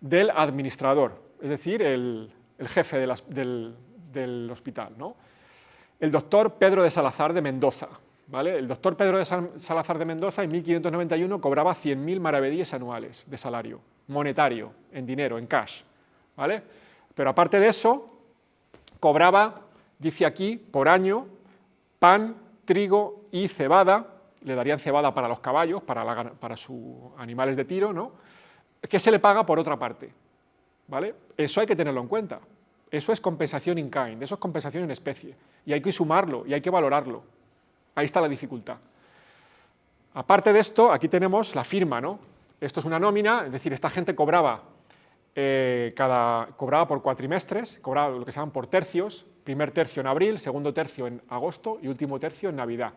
Speaker 2: del administrador, es decir, el jefe del hospital, ¿no? El doctor Pedro de Salazar de Mendoza, ¿vale? El doctor Pedro de Salazar de Mendoza en 1591 cobraba 100.000 maravedíes anuales de salario, monetario, en dinero, en cash, ¿vale? Pero aparte de eso, cobraba, dice aquí, por año, pan, trigo y cebada, le darían cebada para los caballos, para sus animales de tiro, ¿no? Que se le paga por otra parte, ¿vale? Eso hay que tenerlo en cuenta. Eso es compensación in kind, eso es compensación en especie. Y hay que sumarlo y hay que valorarlo. Ahí está la dificultad. Aparte de esto, aquí tenemos la firma, ¿no? Esto es una nómina, es decir, esta gente cobraba por cuatrimestres, cobraba lo que se llaman por tercios, primer tercio en abril, segundo tercio en agosto y último tercio en Navidad.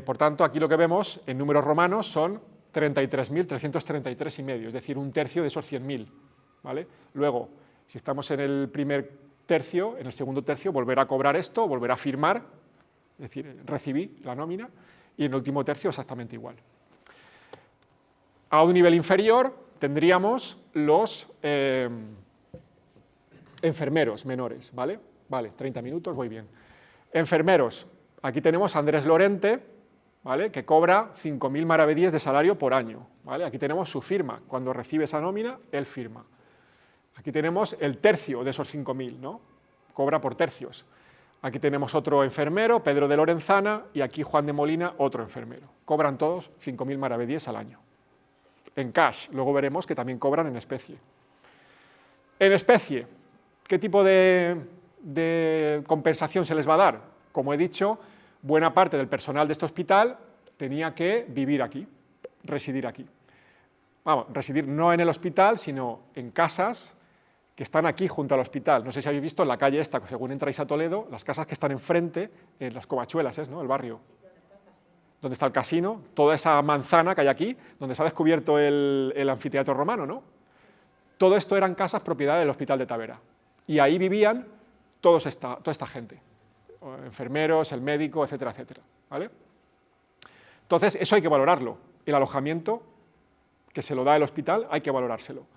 Speaker 2: Por tanto, aquí lo que vemos en números romanos son 33.333,5, es decir, un tercio de esos 100.000, ¿vale? Luego, si estamos en el primer tercio, en el segundo tercio volverá a cobrar esto, volverá a firmar, es decir, recibí la nómina, y en el último tercio exactamente igual. A un nivel inferior tendríamos los enfermeros menores, ¿vale? Vale, 30 minutos, voy bien. Enfermeros, aquí tenemos a Andrés Lorente, ¿vale? Que cobra 5.000 maravedíes de salario por año, ¿vale? Aquí tenemos su firma, cuando recibe esa nómina, él firma. Aquí tenemos el tercio de esos 5.000, ¿no? Cobra por tercios. Aquí tenemos otro enfermero, Pedro de Lorenzana, y aquí Juan de Molina, otro enfermero. Cobran todos 5.000 maravedíes al año. En cash, luego veremos que también cobran en especie. En especie, ¿qué tipo de compensación se les va a dar? Como he dicho, buena parte del personal de este hospital tenía que vivir aquí, residir aquí. Vamos, residir no en el hospital, sino en casas que están aquí junto al hospital. No sé si habéis visto en la calle esta, según entráis a Toledo, las casas que están enfrente, en las Covachuelas, ¿no? El barrio. Donde está el casino, toda esa manzana que hay aquí, donde se ha descubierto el anfiteatro romano, ¿no? Todo esto eran casas propiedad del Hospital de Tavera. Y ahí vivían toda esta gente, enfermeros, el médico, etcétera, etcétera, ¿vale? Entonces, eso hay que valorarlo. El alojamiento que se lo da el hospital hay que valorárselo.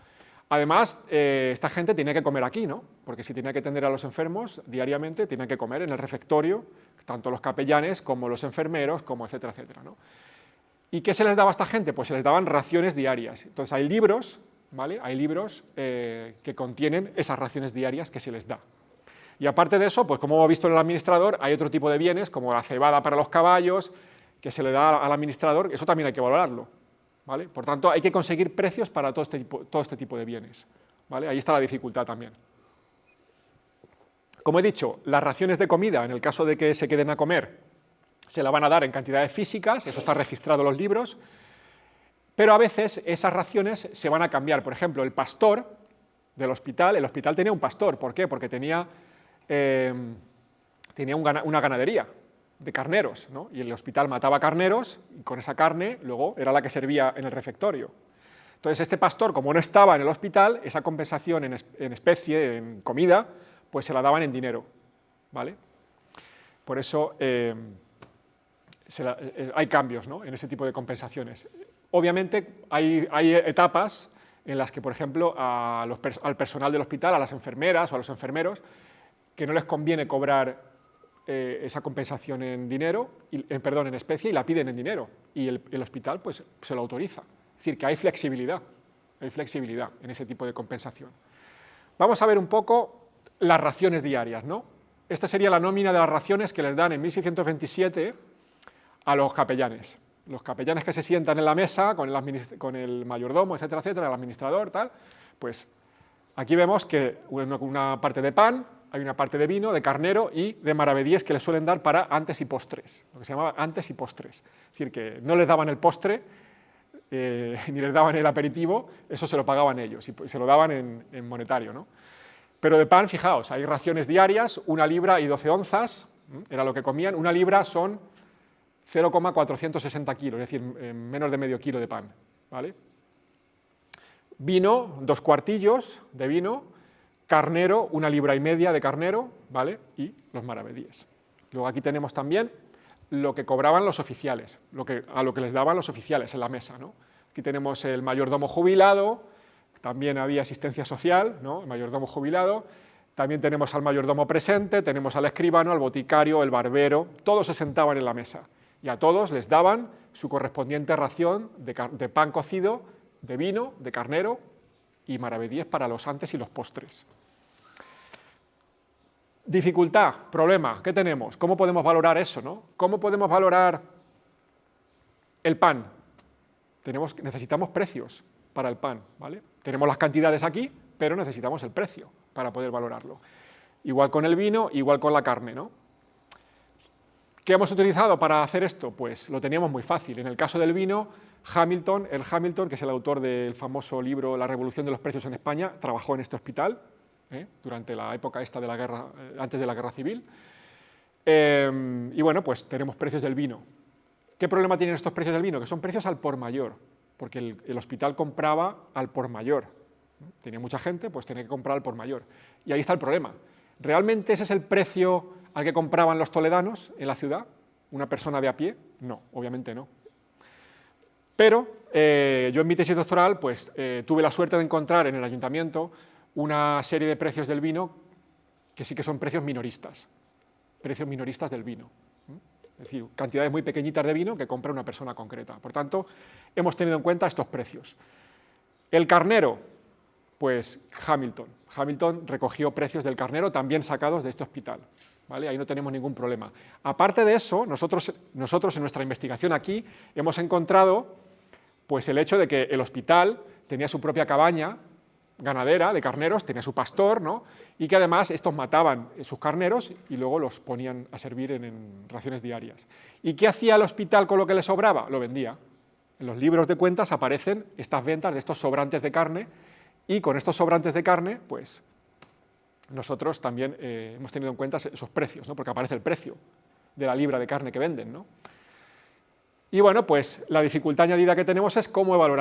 Speaker 2: Además, esta gente tiene que comer aquí, ¿no? Porque si tiene que atender a los enfermos diariamente, tienen que comer en el refectorio, tanto los capellanes como los enfermeros, como etcétera, etcétera, ¿no? ¿Y qué se les daba a esta gente? Pues se les daban raciones diarias. Entonces hay libros, ¿vale? Hay libros que contienen esas raciones diarias que se les da. Y aparte de eso, pues como hemos visto en el administrador, hay otro tipo de bienes, como la cebada para los caballos, que se le da al administrador, eso también hay que valorarlo, ¿vale? Por tanto, hay que conseguir precios para todo este tipo de bienes, ¿vale? Ahí está la dificultad también. Como he dicho, las raciones de comida, en el caso de que se queden a comer, se la van a dar en cantidades físicas, eso está registrado en los libros, pero a veces esas raciones se van a cambiar. Por ejemplo, el pastor del hospital, el hospital tenía un pastor, ¿por qué? Porque tenía una ganadería de carneros, ¿no? Y el hospital mataba carneros y con esa carne luego era la que servía en el refectorio. Entonces este pastor, como no estaba en el hospital, esa compensación en especie, en comida, pues se la daban en dinero, ¿vale? Por eso hay cambios, ¿no? En ese tipo de compensaciones. Obviamente hay etapas en las que, por ejemplo, al personal del hospital, a las enfermeras o a los enfermeros, que no les conviene cobrar esa compensación en dinero, en especie, y la piden en dinero, y el hospital pues se lo autoriza. Es decir, que hay flexibilidad en ese tipo de compensación. Vamos a ver un poco las raciones diarias, ¿no? Esta sería la nómina de las raciones que les dan en 1627 a los capellanes. Los capellanes que se sientan en la mesa con el mayordomo, etcétera, etcétera, el administrador, tal, pues aquí vemos que una parte de pan, hay una parte de vino, de carnero y de maravedíes que les suelen dar para antes y postres, lo que se llamaba antes y postres. Es decir, que no les daban el postre, ni les daban el aperitivo, eso se lo pagaban ellos y se lo daban en monetario, ¿no? Pero de pan, fijaos, hay raciones diarias, 1 libra y 12 onzas, era lo que comían. 1 libra son 0,460 kilos, es decir, menos de medio kilo de pan, ¿vale? Vino, 2 cuartillos de vino, carnero, 1,5 libras de carnero, ¿vale? Y los maravedíes. Luego aquí tenemos también lo que cobraban los oficiales, a lo que les daban los oficiales en la mesa, ¿no? Aquí tenemos el mayordomo jubilado, también había asistencia social, ¿no? El mayordomo jubilado, también tenemos al mayordomo presente, tenemos al escribano, al boticario, el barbero, todos se sentaban en la mesa y a todos les daban su correspondiente ración de pan cocido, de vino, de carnero y maravedíes para los antes y los postres. Dificultad, problema, ¿qué tenemos? ¿Cómo podemos valorar eso, no? ¿Cómo podemos valorar el pan? Necesitamos precios para el pan, ¿vale? Tenemos las cantidades aquí, pero necesitamos el precio para poder valorarlo. Igual con el vino, igual con la carne, ¿no? ¿Qué hemos utilizado para hacer esto? Pues lo teníamos muy fácil. En el caso del vino, Hamilton, que es el autor del famoso libro La revolución de los precios en España, trabajó en este hospital durante la época esta de la guerra, antes de la guerra civil. Y bueno, pues tenemos precios del vino. ¿Qué problema tienen estos precios del vino? Que son precios al por mayor, porque el hospital compraba al por mayor. Tenía mucha gente, pues tenía que comprar al por mayor. Y ahí está el problema. ¿Realmente ese es el precio al que compraban los toledanos en la ciudad? ¿Una persona de a pie? No, obviamente no. Pero yo en mi tesis doctoral pues, tuve la suerte de encontrar en el ayuntamiento una serie de precios del vino que sí que son precios minoristas del vino. Es decir, cantidades muy pequeñitas de vino que compra una persona concreta. Por tanto, hemos tenido en cuenta estos precios. El carnero, Pues Hamilton. Hamilton recogió precios del carnero también sacados de este hospital. ¿Vale? Ahí no tenemos ningún problema. Aparte de eso, nosotros en nuestra investigación aquí hemos encontrado pues, el hecho de que el hospital tenía su propia cabaña ganadera de carneros, tenía su pastor, ¿no? Y que además estos mataban sus carneros y luego los ponían a servir en raciones diarias. ¿Y qué hacía el hospital con lo que le sobraba? Lo vendía. En los libros de cuentas aparecen estas ventas de estos sobrantes de carne, y con estos sobrantes de carne, pues nosotros también hemos tenido en cuenta esos precios, ¿no? Porque aparece el precio de la libra de carne que venden, ¿no? Y bueno, pues la dificultad añadida que tenemos es cómo evaluar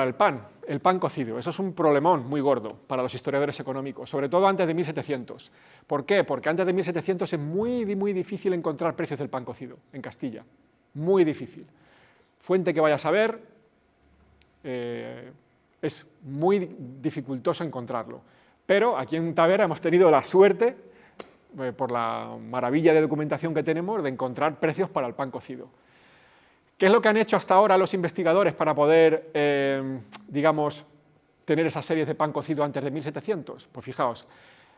Speaker 2: el pan cocido. Eso es un problemón muy gordo para los historiadores económicos, sobre todo antes de 1700. ¿Por qué? Porque antes de 1700 es muy difícil encontrar precios del pan cocido en Castilla. Muy difícil. Fuente que vayas a ver, es muy dificultoso encontrarlo. Pero aquí en Tavera hemos tenido la suerte, por la maravilla de documentación que tenemos, de encontrar precios para el pan cocido. ¿Qué es lo que han hecho hasta ahora los investigadores para poder, digamos, tener esas series de pan cocido antes de 1700? Pues fijaos,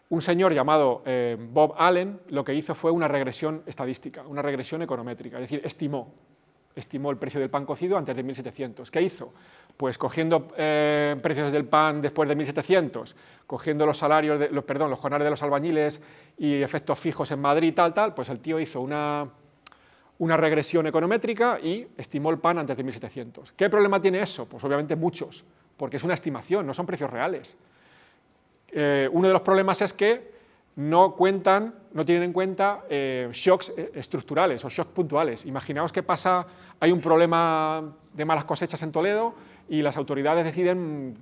Speaker 2: un señor llamado Bob Allen lo que hizo fue una regresión estadística, una regresión econométrica, es decir, estimó el precio del pan cocido antes de 1700. ¿Qué hizo? Pues cogiendo precios del pan después de 1700, cogiendo los salarios, los jornales de los albañiles y efectos fijos en Madrid, tal, pues el tío hizo una regresión econométrica y estimó el pan antes de 1700. ¿Qué problema tiene eso? Pues obviamente muchos, porque es una estimación, no son precios reales. Uno de los problemas es que no tienen en cuenta shocks estructurales o shocks puntuales. Imaginaos que hay un problema de malas cosechas en Toledo y las autoridades deciden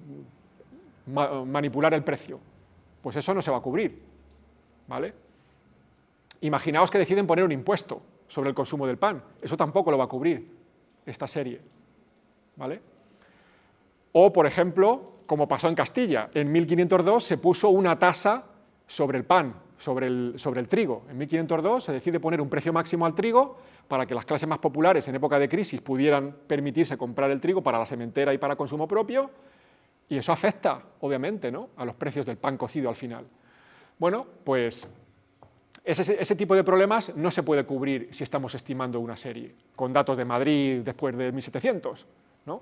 Speaker 2: manipular el precio. Pues eso no se va a cubrir, ¿vale? Imaginaos que deciden poner un impuesto sobre el consumo del pan. Eso tampoco lo va a cubrir esta serie, ¿vale? O, por ejemplo, como pasó en Castilla, en 1502 se puso una tasa sobre el pan, sobre el trigo. En 1502 se decide poner un precio máximo al trigo para que las clases más populares en época de crisis pudieran permitirse comprar el trigo para la sementera y para consumo propio, y eso afecta, obviamente, ¿no?, a los precios del pan cocido al final. Bueno, pues ese tipo de problemas no se puede cubrir si estamos estimando una serie, con datos de Madrid después de 1700, ¿no?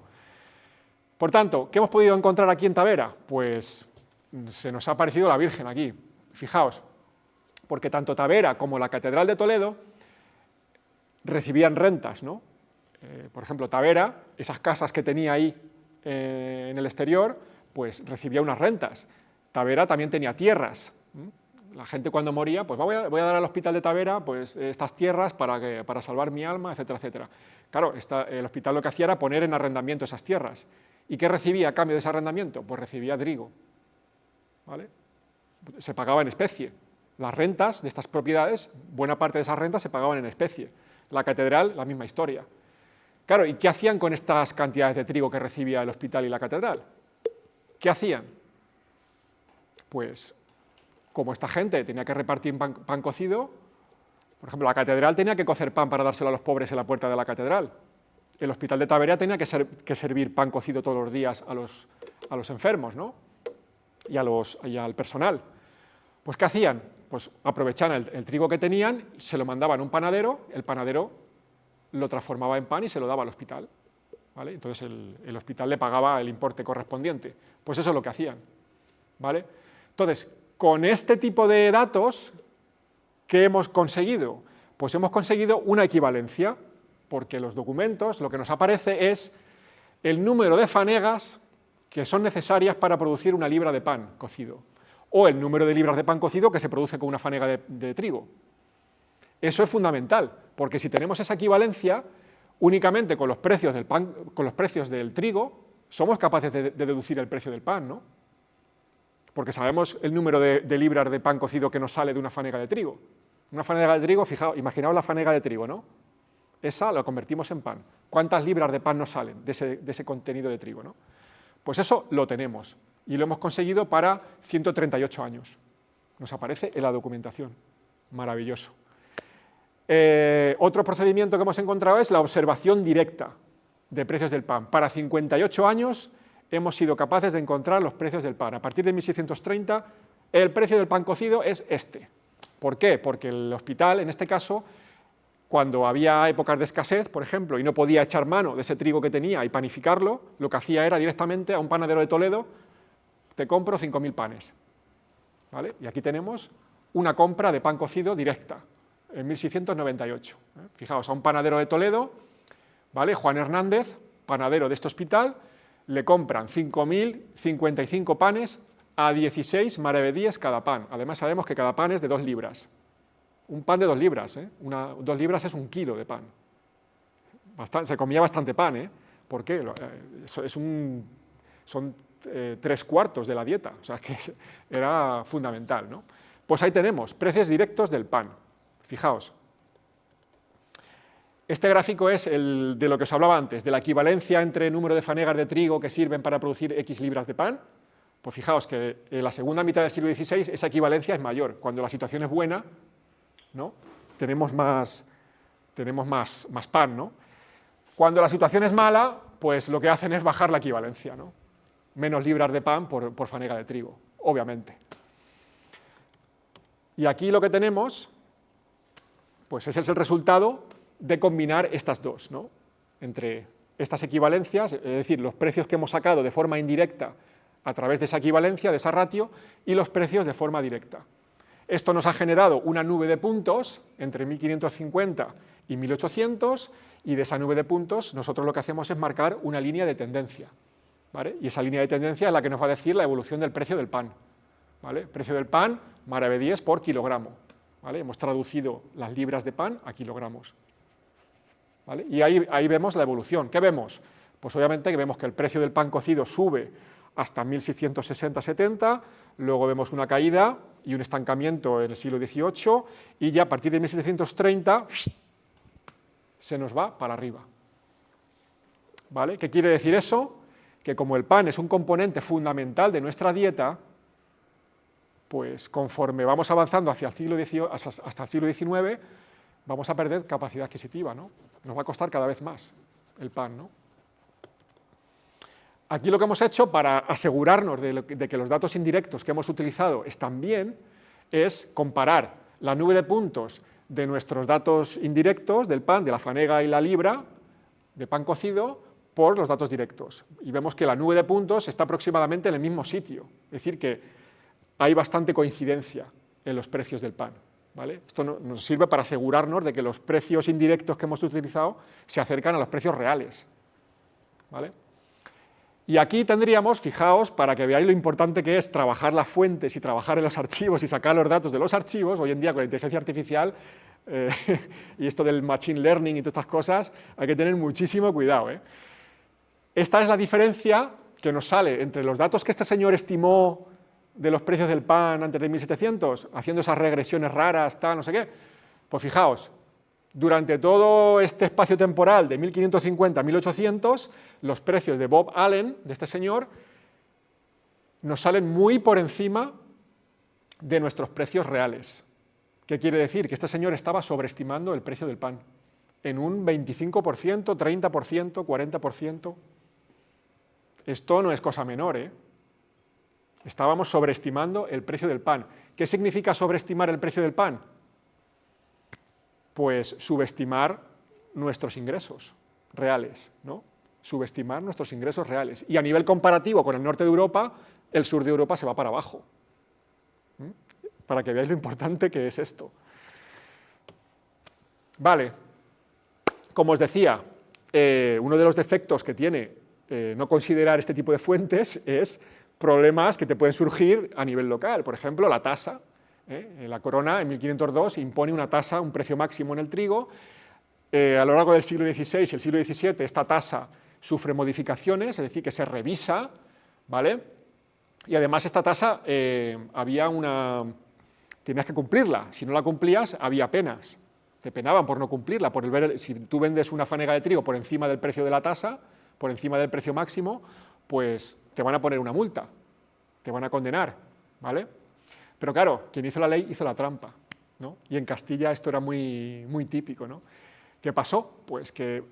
Speaker 2: Por tanto, ¿qué hemos podido encontrar aquí en Tavera? Pues se nos ha aparecido la Virgen aquí, fijaos, porque tanto Tavera como la Catedral de Toledo recibían rentas, ¿no? Por ejemplo, Tavera, esas casas que tenía ahí en el exterior, pues recibía unas rentas. Tavera también tenía tierras. La gente cuando moría, pues voy a dar al hospital de Tavera pues, estas tierras para salvar mi alma, etcétera, etcétera. Claro, el hospital lo que hacía era poner en arrendamiento esas tierras. ¿Y qué recibía a cambio de ese arrendamiento? Pues recibía trigo, ¿vale? Se pagaba en especie. Las rentas de estas propiedades, buena parte de esas rentas se pagaban en especie. La catedral, la misma historia. Claro, ¿y qué hacían con estas cantidades de trigo que recibía el hospital y la catedral? ¿Qué hacían? Pues, como esta gente tenía que repartir pan cocido, por ejemplo, la catedral tenía que cocer pan para dárselo a los pobres en la puerta de la catedral. El hospital de Tavera tenía que servir pan cocido todos los días a los enfermos, ¿no?, y al personal. Pues, ¿qué hacían? Pues aprovechaban el trigo que tenían, se lo mandaban a un panadero, el panadero lo transformaba en pan y se lo daba al hospital, ¿vale? Entonces el hospital le pagaba el importe correspondiente. Pues eso es lo que hacían, ¿vale? Entonces, con este tipo de datos, ¿qué hemos conseguido? Pues hemos conseguido una equivalencia, porque los documentos lo que nos aparece es el número de fanegas que son necesarias para producir una libra de pan cocido, o el número de libras de pan cocido que se produce con una fanega de trigo. Eso es fundamental, porque si tenemos esa equivalencia, únicamente con los precios del pan, con los precios del trigo, somos capaces de deducir el precio del pan, ¿no? Porque sabemos el número de libras de pan cocido que nos sale de una fanega de trigo. Una fanega de trigo, fijaos, imaginaos la fanega de trigo, ¿no? Esa la convertimos en pan. ¿Cuántas libras de pan nos salen de ese contenido de trigo, ¿no? Pues eso lo tenemos, y lo hemos conseguido para 138 años. Nos aparece en la documentación. Maravilloso. Otro procedimiento que hemos encontrado es la observación directa de precios del pan. Para 58 años hemos sido capaces de encontrar los precios del pan. A partir de 1630, el precio del pan cocido es este. ¿Por qué? Porque el hospital, en este caso, cuando había épocas de escasez, por ejemplo, y no podía echar mano de ese trigo que tenía y panificarlo, lo que hacía era directamente a un panadero de Toledo: te compro 5.000 panes. ¿Vale? Y aquí tenemos una compra de pan cocido directa, en 1698. Fijaos, a un panadero de Toledo, ¿vale? Juan Hernández, panadero de este hospital, le compran 5.055 panes a 16 maravedíes cada pan. Además sabemos que cada pan es de 2 libras. Un pan de 2 libras, 2 libras es 1 kilo de pan. Se comía bastante pan, ¿eh? ¿Por qué? Son 3/4 de la dieta, o sea que era fundamental, ¿no? Pues ahí tenemos precios directos del pan. Fijaos. Este gráfico es el de lo que os hablaba antes, de la equivalencia entre número de fanegas de trigo que sirven para producir X libras de pan. Pues fijaos que en la segunda mitad del siglo XVI esa equivalencia es mayor. Cuando la situación es buena, ¿no?, tenemos más pan, ¿no? Cuando la situación es mala, pues lo que hacen es bajar la equivalencia, ¿no? Menos libras de pan por fanega de trigo, obviamente. Y aquí lo que tenemos, pues ese es el resultado de combinar estas dos, ¿no?, entre estas equivalencias, es decir, los precios que hemos sacado de forma indirecta a través de esa equivalencia, de esa ratio, y los precios de forma directa. Esto nos ha generado una nube de puntos entre 1550 y 1800, y de esa nube de puntos nosotros lo que hacemos es marcar una línea de tendencia, ¿vale? Y esa línea de tendencia es la que nos va a decir la evolución del precio del pan, ¿vale? Precio del pan, maravedíes por kilogramo, ¿vale? Hemos traducido las libras de pan a kilogramos, ¿vale? Y ahí vemos la evolución. ¿Qué vemos? Pues obviamente que vemos que el precio del pan cocido sube hasta 1660-70, luego vemos una caída y un estancamiento en el siglo XVIII, y ya a partir de 1730 se nos va para arriba, ¿vale? ¿Qué quiere decir eso? Que como el pan es un componente fundamental de nuestra dieta, pues conforme vamos avanzando hacia el siglo XVIII, hasta el siglo XIX, vamos a perder capacidad adquisitiva, ¿no? Nos va a costar cada vez más el pan, ¿no? Aquí lo que hemos hecho para asegurarnos de que los datos indirectos que hemos utilizado están bien es comparar la nube de puntos de nuestros datos indirectos del pan, de la fanega y la libra de pan cocido, por los datos directos. Y vemos que la nube de puntos está aproximadamente en el mismo sitio, es decir, que hay bastante coincidencia en los precios del pan, ¿vale? Esto nos sirve para asegurarnos de que los precios indirectos que hemos utilizado se acercan a los precios reales, ¿vale? Y aquí tendríamos, fijaos, para que veáis lo importante que es trabajar las fuentes y trabajar en los archivos y sacar los datos de los archivos, hoy en día con la inteligencia artificial y esto del machine learning y todas estas cosas, hay que tener muchísimo cuidado, ¿eh? Esta es la diferencia que nos sale entre los datos que este señor estimó de los precios del pan antes de 1700, haciendo esas regresiones raras, tal, no sé qué. Pues fijaos, durante todo este espacio temporal de 1550 a 1800, los precios de Bob Allen, de este señor, nos salen muy por encima de nuestros precios reales. ¿Qué quiere decir? Que este señor estaba sobreestimando el precio del pan en un 25%, 30%, 40%. Esto no es cosa menor, ¿eh? Estábamos sobreestimando el precio del pan. ¿Qué significa sobreestimar el precio del pan? Pues subestimar nuestros ingresos reales, ¿no? Subestimar nuestros ingresos reales. Y a nivel comparativo con el norte de Europa, el sur de Europa se va para abajo. Para que veáis lo importante que es esto. Vale, como os decía, uno de los defectos que tiene no considerar este tipo de fuentes es problemas que te pueden surgir a nivel local. Por ejemplo, la tasa. La corona en 1502 impone una tasa, un precio máximo en el trigo. A lo largo del siglo XVI y el siglo XVII esta tasa sufre modificaciones, es decir, que se revisa, ¿vale? Y además esta tasa tenías que cumplirla. Si no la cumplías, había penas. Te penaban por no cumplirla. Si tú vendes una fanega de trigo por encima del precio de la tasa, por encima del precio máximo, pues te van a poner una multa, te van a condenar, ¿vale? Pero claro, quien hizo la ley hizo la trampa, ¿no? Y en Castilla esto era muy, muy típico, ¿no? ¿Qué pasó? Pues que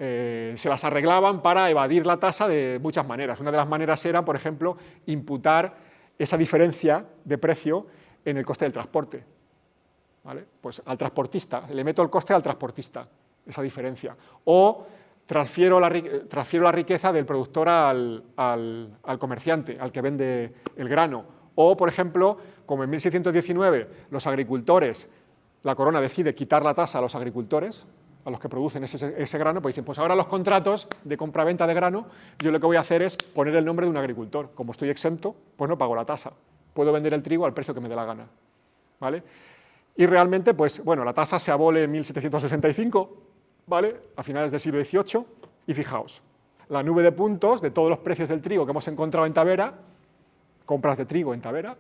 Speaker 2: se las arreglaban para evadir la tasa de muchas maneras. Una de las maneras era, por ejemplo, imputar esa diferencia de precio en el coste del transporte. ¿Vale? Pues al transportista, le meto el coste al transportista, esa diferencia. O transfiero la riqueza del productor al comerciante, al que vende el grano. O, por ejemplo, como en 1619 los agricultores, la corona decide quitar la tasa a los agricultores, a los que producen ese grano, pues dicen, pues ahora los contratos de compra-venta de grano, yo lo que voy a hacer es poner el nombre de un agricultor. Como estoy exento, pues no pago la tasa. Puedo vender el trigo al precio que me dé la gana. ¿Vale? Y realmente, pues bueno, la tasa se abole en 1765, ¿vale? A finales del siglo XVIII, y fijaos, la nube de puntos de todos los precios del trigo que hemos encontrado en Tavera, compras de trigo en Tavera,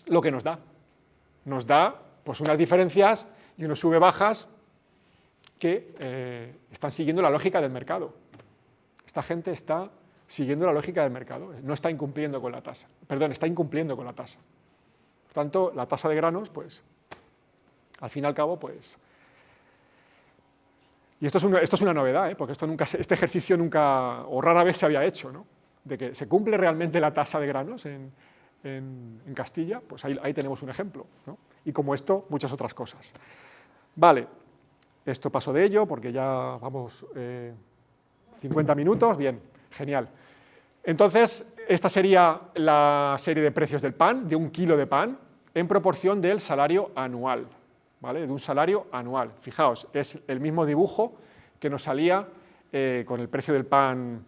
Speaker 2: lo que nos da pues unas diferencias y unos sube-bajas que están siguiendo la lógica del mercado. Esta gente está siguiendo la lógica del mercado, no está incumpliendo con la tasa, perdón, está incumpliendo con la tasa. Por tanto, la tasa de granos, pues, al fin y al cabo, pues... Y esto es una novedad, porque este ejercicio nunca, o rara vez se había hecho, ¿no? De que se cumple realmente la tasa de granos en Castilla, pues ahí tenemos un ejemplo, ¿no? Y como esto, muchas otras cosas. Vale, esto paso de ello, porque ya vamos 50 minutos, bien, genial. Entonces, esta sería la serie de precios del pan, de 1 kilo de pan, en proporción del salario anual, ¿vale? De un salario anual. Fijaos, es el mismo dibujo que nos salía con el precio del pan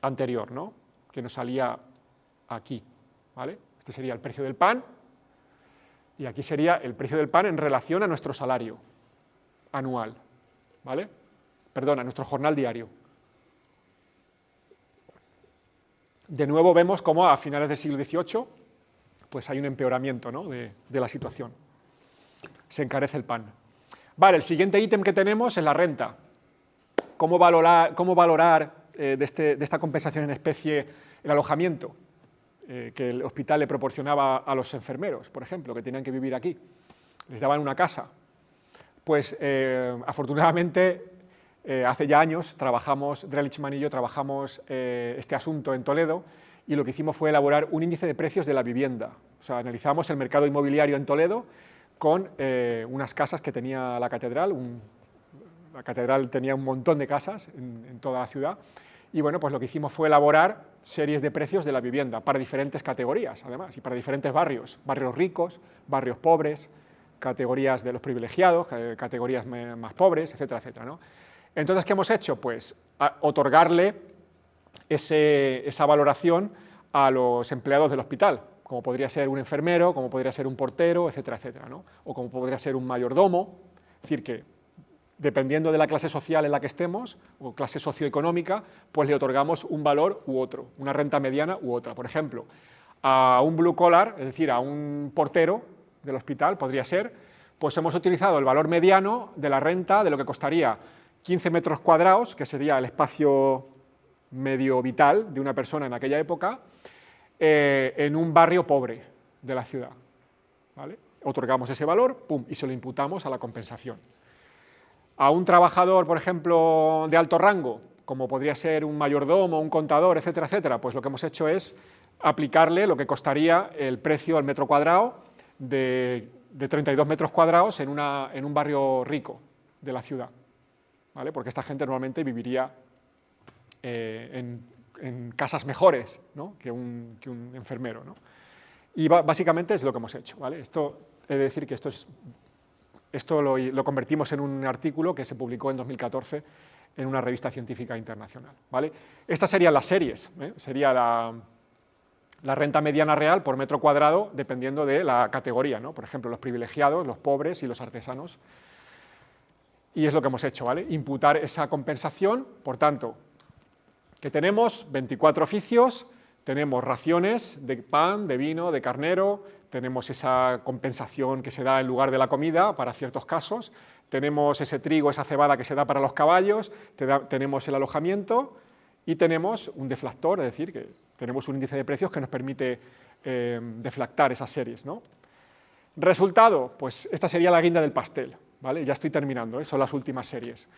Speaker 2: anterior, ¿no? Que nos salía aquí, ¿vale? Este sería el precio del pan, y aquí sería el precio del pan en relación a nuestro salario anual, ¿vale? Perdón, a nuestro jornal diario. De nuevo vemos cómo a finales del siglo XVIII pues hay un empeoramiento, ¿no? de la situación. Se encarece el pan. Vale, el siguiente ítem que tenemos es la renta. ¿Cómo valorar de esta compensación en especie el alojamiento que el hospital le proporcionaba a los enfermeros, por ejemplo, que tenían que vivir aquí? Les daban una casa. Pues afortunadamente hace ya años Drelichman y yo trabajamos este asunto en Toledo, y lo que hicimos fue elaborar un índice de precios de la vivienda. O sea, analizamos el mercado inmobiliario en Toledo con unas casas que tenía la catedral. La catedral tenía un montón de casas en toda la ciudad, y bueno, pues lo que hicimos fue elaborar series de precios de la vivienda para diferentes categorías, además, y para diferentes barrios ricos, barrios pobres, categorías de los privilegiados, categorías más pobres, etcétera, etcétera, ¿no? Entonces, ¿qué hemos hecho? Pues otorgarle esa valoración a los empleados del hospital, como podría ser un enfermero, como podría ser un portero, etcétera, etcétera, ¿no? O como podría ser un mayordomo. Es decir, que dependiendo de la clase social en la que estemos, o clase socioeconómica, pues le otorgamos un valor u otro, una renta mediana u otra. Por ejemplo, a un blue collar, es decir, a un portero del hospital, podría ser, pues hemos utilizado el valor mediano de la renta de lo que costaría 15 metros cuadrados, que sería el espacio medio vital de una persona en aquella época, en un barrio pobre de la ciudad, ¿vale? Otorgamos ese valor, pum, y se lo imputamos a la compensación. A un trabajador, por ejemplo, de alto rango, como podría ser un mayordomo, un contador, etcétera, etcétera, pues lo que hemos hecho es aplicarle lo que costaría el precio al metro cuadrado de 32 metros cuadrados en un barrio rico de la ciudad, ¿vale? Porque esta gente normalmente viviría en casas mejores, ¿no? que un enfermero, ¿no? Y básicamente es lo que hemos hecho, ¿vale? Esto, he de decir que esto lo convertimos en un artículo que se publicó en 2014 en una revista científica internacional, ¿vale? Estas serían las series, ¿eh? Sería la renta mediana real por metro cuadrado dependiendo de la categoría, ¿no? Por ejemplo, los privilegiados, los pobres y los artesanos. Y es lo que hemos hecho, ¿vale? Imputar esa compensación, por tanto, que tenemos 24 oficios, tenemos raciones de pan, de vino, de carnero, tenemos esa compensación que se da en lugar de la comida para ciertos casos, tenemos ese trigo, esa cebada que se da para los caballos, tenemos el alojamiento y tenemos un deflactor, es decir, que tenemos un índice de precios que nos permite deflactar esas series, ¿no? Resultado, pues esta sería la guinda del pastel, ¿vale? Ya estoy terminando, ¿eh? Son las últimas series.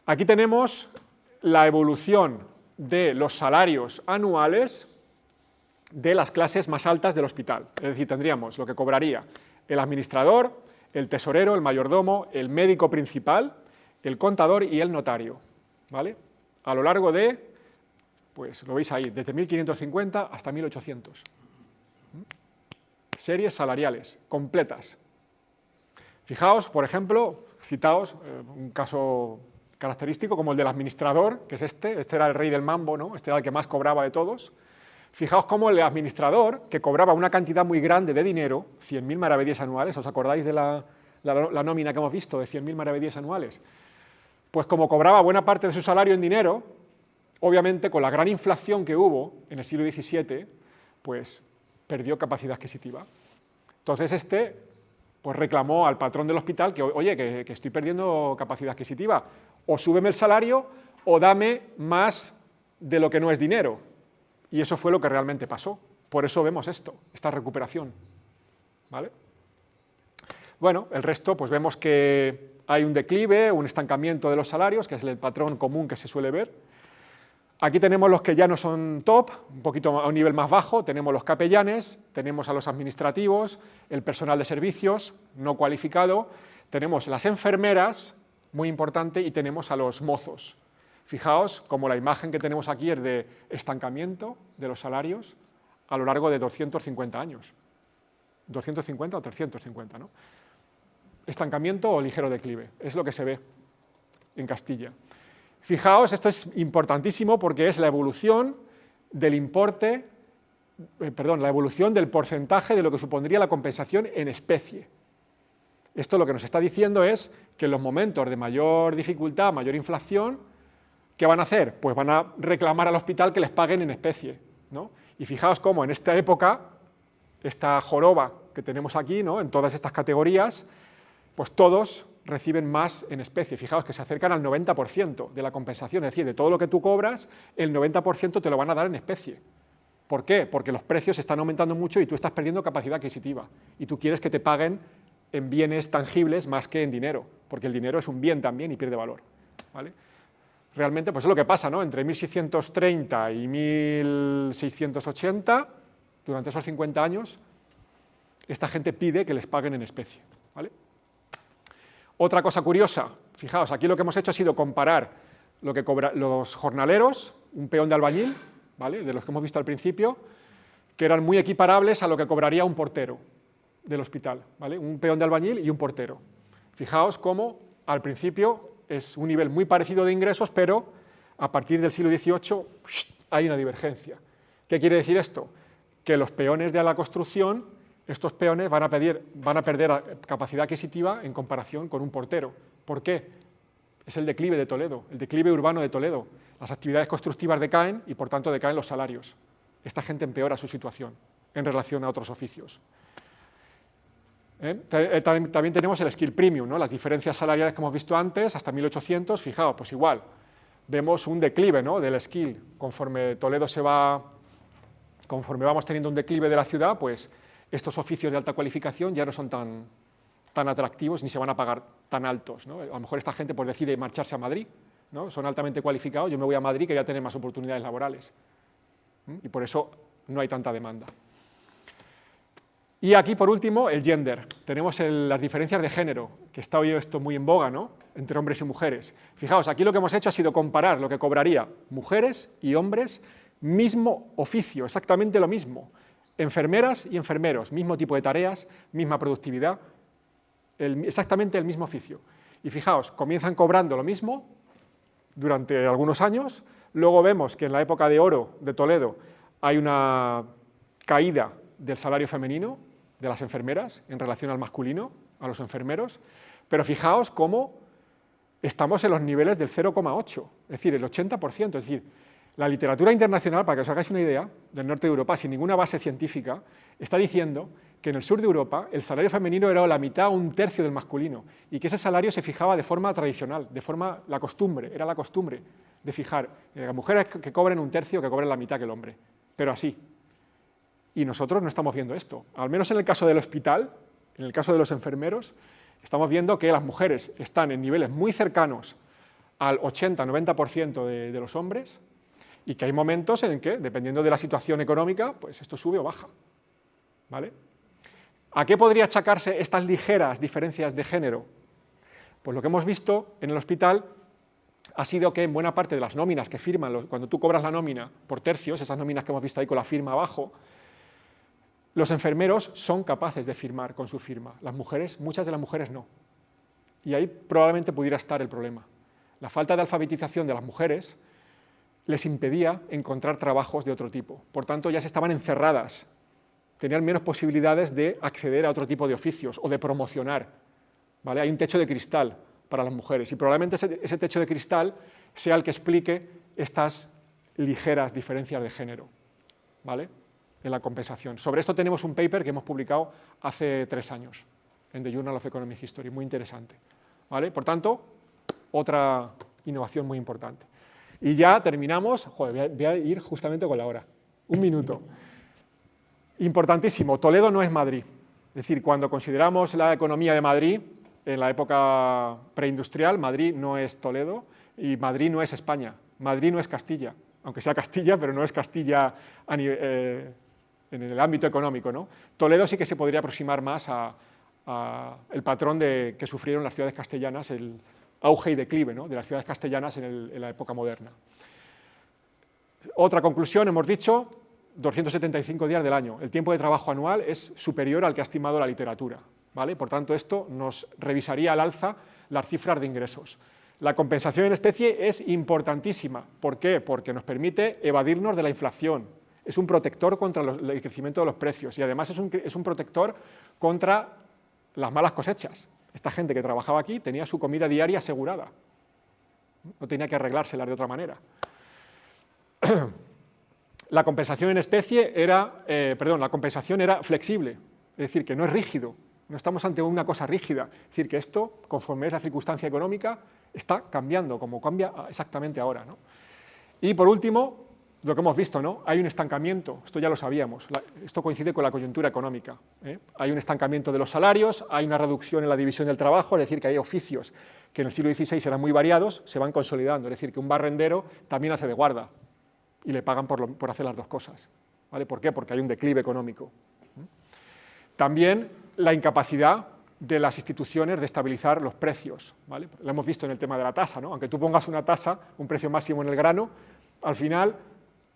Speaker 2: Aquí tenemos la evolución de los salarios anuales de las clases más altas del hospital. Es decir, tendríamos lo que cobraría el administrador, el tesorero, el mayordomo, el médico principal, el contador y el notario, ¿vale? A lo largo de, pues lo veis ahí, desde 1550 hasta 1800. Series salariales completas. Fijaos, por ejemplo, citaos un caso característico como el del administrador, que es este era el rey del mambo, ¿no? Este era el que más cobraba de todos. Fijaos cómo el administrador, que cobraba una cantidad muy grande de dinero, 100.000 maravedíes anuales, ¿os acordáis de la nómina que hemos visto, de 100.000 maravedíes anuales? Pues como cobraba buena parte de su salario en dinero, obviamente con la gran inflación que hubo en el siglo XVII, pues perdió capacidad adquisitiva. Entonces pues reclamó al patrón del hospital que, oye, que estoy perdiendo capacidad adquisitiva, o súbeme el salario o dame más de lo que no es dinero. Y eso fue lo que realmente pasó. Por eso vemos esta recuperación, ¿vale? Bueno, el resto, pues vemos que hay un declive, un estancamiento de los salarios, que es el patrón común que se suele ver. Aquí tenemos los que ya no son top, un poquito a un nivel más bajo, tenemos los capellanes, tenemos a los administrativos, el personal de servicios no cualificado, tenemos las enfermeras, muy importante, y tenemos a los mozos. Fijaos como la imagen que tenemos aquí es de estancamiento de los salarios a lo largo de 250 años. 250 o 350, ¿no? Estancamiento o ligero declive, es lo que se ve en Castilla. Fijaos, esto es importantísimo porque es la evolución del importe, la evolución del porcentaje de lo que supondría la compensación en especie. Esto lo que nos está diciendo es que en los momentos de mayor dificultad, mayor inflación, ¿qué van a hacer? Pues van a reclamar al hospital que les paguen en especie, ¿no? Y fijaos cómo en esta época, esta joroba que tenemos aquí, ¿no? En todas estas categorías, pues todos reciben más en especie. Fijaos que se acercan al 90% de la compensación, es decir, de todo lo que tú cobras, el 90% te lo van a dar en especie. ¿Por qué? Porque los precios están aumentando mucho y tú estás perdiendo capacidad adquisitiva y tú quieres que te paguen en bienes tangibles más que en dinero, porque el dinero es un bien también y pierde valor, ¿vale? Realmente, pues es lo que pasa, ¿no? Entre 1630 y 1680, durante esos 50 años, esta gente pide que les paguen en especie, ¿vale? Otra cosa curiosa, fijaos, aquí lo que hemos hecho ha sido comparar lo que cobran los jornaleros, un peón de albañil, ¿vale? De los que hemos visto al principio, que eran muy equiparables a lo que cobraría un portero del hospital, ¿vale? Un peón de albañil y un portero. Fijaos cómo al principio es un nivel muy parecido de ingresos, pero a partir del siglo XVIII hay una divergencia. ¿Qué quiere decir esto? Que los peones de la construcción, estos peones van a perder capacidad adquisitiva en comparación con un portero. ¿Por qué? Es el declive de Toledo, el declive urbano de Toledo. Las actividades constructivas decaen y por tanto decaen los salarios. Esta gente empeora su situación en relación a otros oficios. También tenemos el skill premium, ¿no? Las diferencias salariales que hemos visto antes, hasta 1800, fijaos, pues igual, vemos un declive, ¿no? Del skill, conforme vamos teniendo un declive de la ciudad, pues estos oficios de alta cualificación ya no son tan atractivos ni se van a pagar tan altos, ¿no? A lo mejor esta gente pues decide marcharse a Madrid, ¿no? Son altamente cualificados, yo me voy a Madrid que voy a tener más oportunidades laborales. Y por eso no hay tanta demanda. Y aquí, por último, el gender. Tenemos las diferencias de género, que está hoy esto muy en boga, ¿no? Entre hombres y mujeres. Fijaos, aquí lo que hemos hecho ha sido comparar lo que cobraría mujeres y hombres, mismo oficio, exactamente lo mismo. Enfermeras y enfermeros, mismo tipo de tareas, misma productividad, exactamente el mismo oficio. Y fijaos, comienzan cobrando lo mismo durante algunos años, luego vemos que en la época de oro de Toledo hay una caída del salario femenino, de las enfermeras, en relación al masculino, a los enfermeros, pero fijaos cómo estamos en los niveles del 0,8, es decir, el 80%, es decir, la literatura internacional, para que os hagáis una idea, del norte de Europa, sin ninguna base científica, está diciendo que en el sur de Europa el salario femenino era la mitad o un tercio del masculino, y que ese salario se fijaba de forma tradicional, era la costumbre de fijar las mujeres que cobren un tercio, que cobren la mitad que el hombre, pero así. Y nosotros no estamos viendo esto, al menos en el caso del hospital, en el caso de los enfermeros, estamos viendo que las mujeres están en niveles muy cercanos al 80-90% de los hombres, y que hay momentos en que, dependiendo de la situación económica, pues esto sube o baja, ¿vale? ¿A qué podría achacarse estas ligeras diferencias de género? Pues lo que hemos visto en el hospital ha sido que en buena parte de las nóminas que firman, cuando tú cobras la nómina por tercios, esas nóminas que hemos visto ahí con la firma abajo, los enfermeros son capaces de firmar con su firma. Las mujeres, muchas de las mujeres no. Y ahí probablemente pudiera estar el problema. La falta de alfabetización de las mujeres les impedía encontrar trabajos de otro tipo. Por tanto, ya se estaban encerradas, tenían menos posibilidades de acceder a otro tipo de oficios o de promocionar, ¿vale? Hay un techo de cristal para las mujeres y probablemente ese techo de cristal sea el que explique estas ligeras diferencias de género, ¿vale?, en la compensación. Sobre esto tenemos un paper que hemos publicado hace 3 años en The Journal of Economic History, muy interesante, ¿vale? Por tanto, otra innovación muy importante. Y ya terminamos, joder, voy a ir justamente con la hora, 1 minuto. Importantísimo, Toledo no es Madrid. Es decir, cuando consideramos la economía de Madrid, en la época preindustrial, Madrid no es Toledo y Madrid no es España, Madrid no es Castilla, aunque sea Castilla, pero no es Castilla en el ámbito económico, ¿no? Toledo sí que se podría aproximar más al patrón que sufrieron las ciudades castellanas, el auge y declive, ¿no?, de las ciudades castellanas en la época moderna. Otra conclusión, hemos dicho, 275 días del año. El tiempo de trabajo anual es superior al que ha estimado la literatura, ¿vale? Por tanto, esto nos revisaría al alza las cifras de ingresos. La compensación en especie es importantísima. ¿Por qué? Porque nos permite evadirnos de la inflación. Es un protector contra el crecimiento de los precios y además es un protector contra las malas cosechas. Esta gente que trabajaba aquí tenía su comida diaria asegurada. No tenía que arreglárselas de otra manera. La compensación en especie la compensación era flexible, es decir, que no es rígido. No estamos ante una cosa rígida. Es decir, que esto, conforme es la circunstancia económica, está cambiando, como cambia exactamente ahora, ¿no? Y por último, lo que hemos visto, ¿no?, hay un estancamiento, esto ya lo sabíamos, esto coincide con la coyuntura económica, ¿eh? Hay un estancamiento de los salarios, hay una reducción en la división del trabajo, es decir, que hay oficios que en el siglo XVI eran muy variados, se van consolidando, es decir, que un barrendero también hace de guarda y le pagan por hacer las dos cosas, ¿vale? ¿Por qué? Porque hay un declive económico. También la incapacidad de las instituciones de estabilizar los precios, ¿vale? Lo hemos visto en el tema de la tasa, ¿no? Aunque tú pongas una tasa, un precio máximo en el grano, al final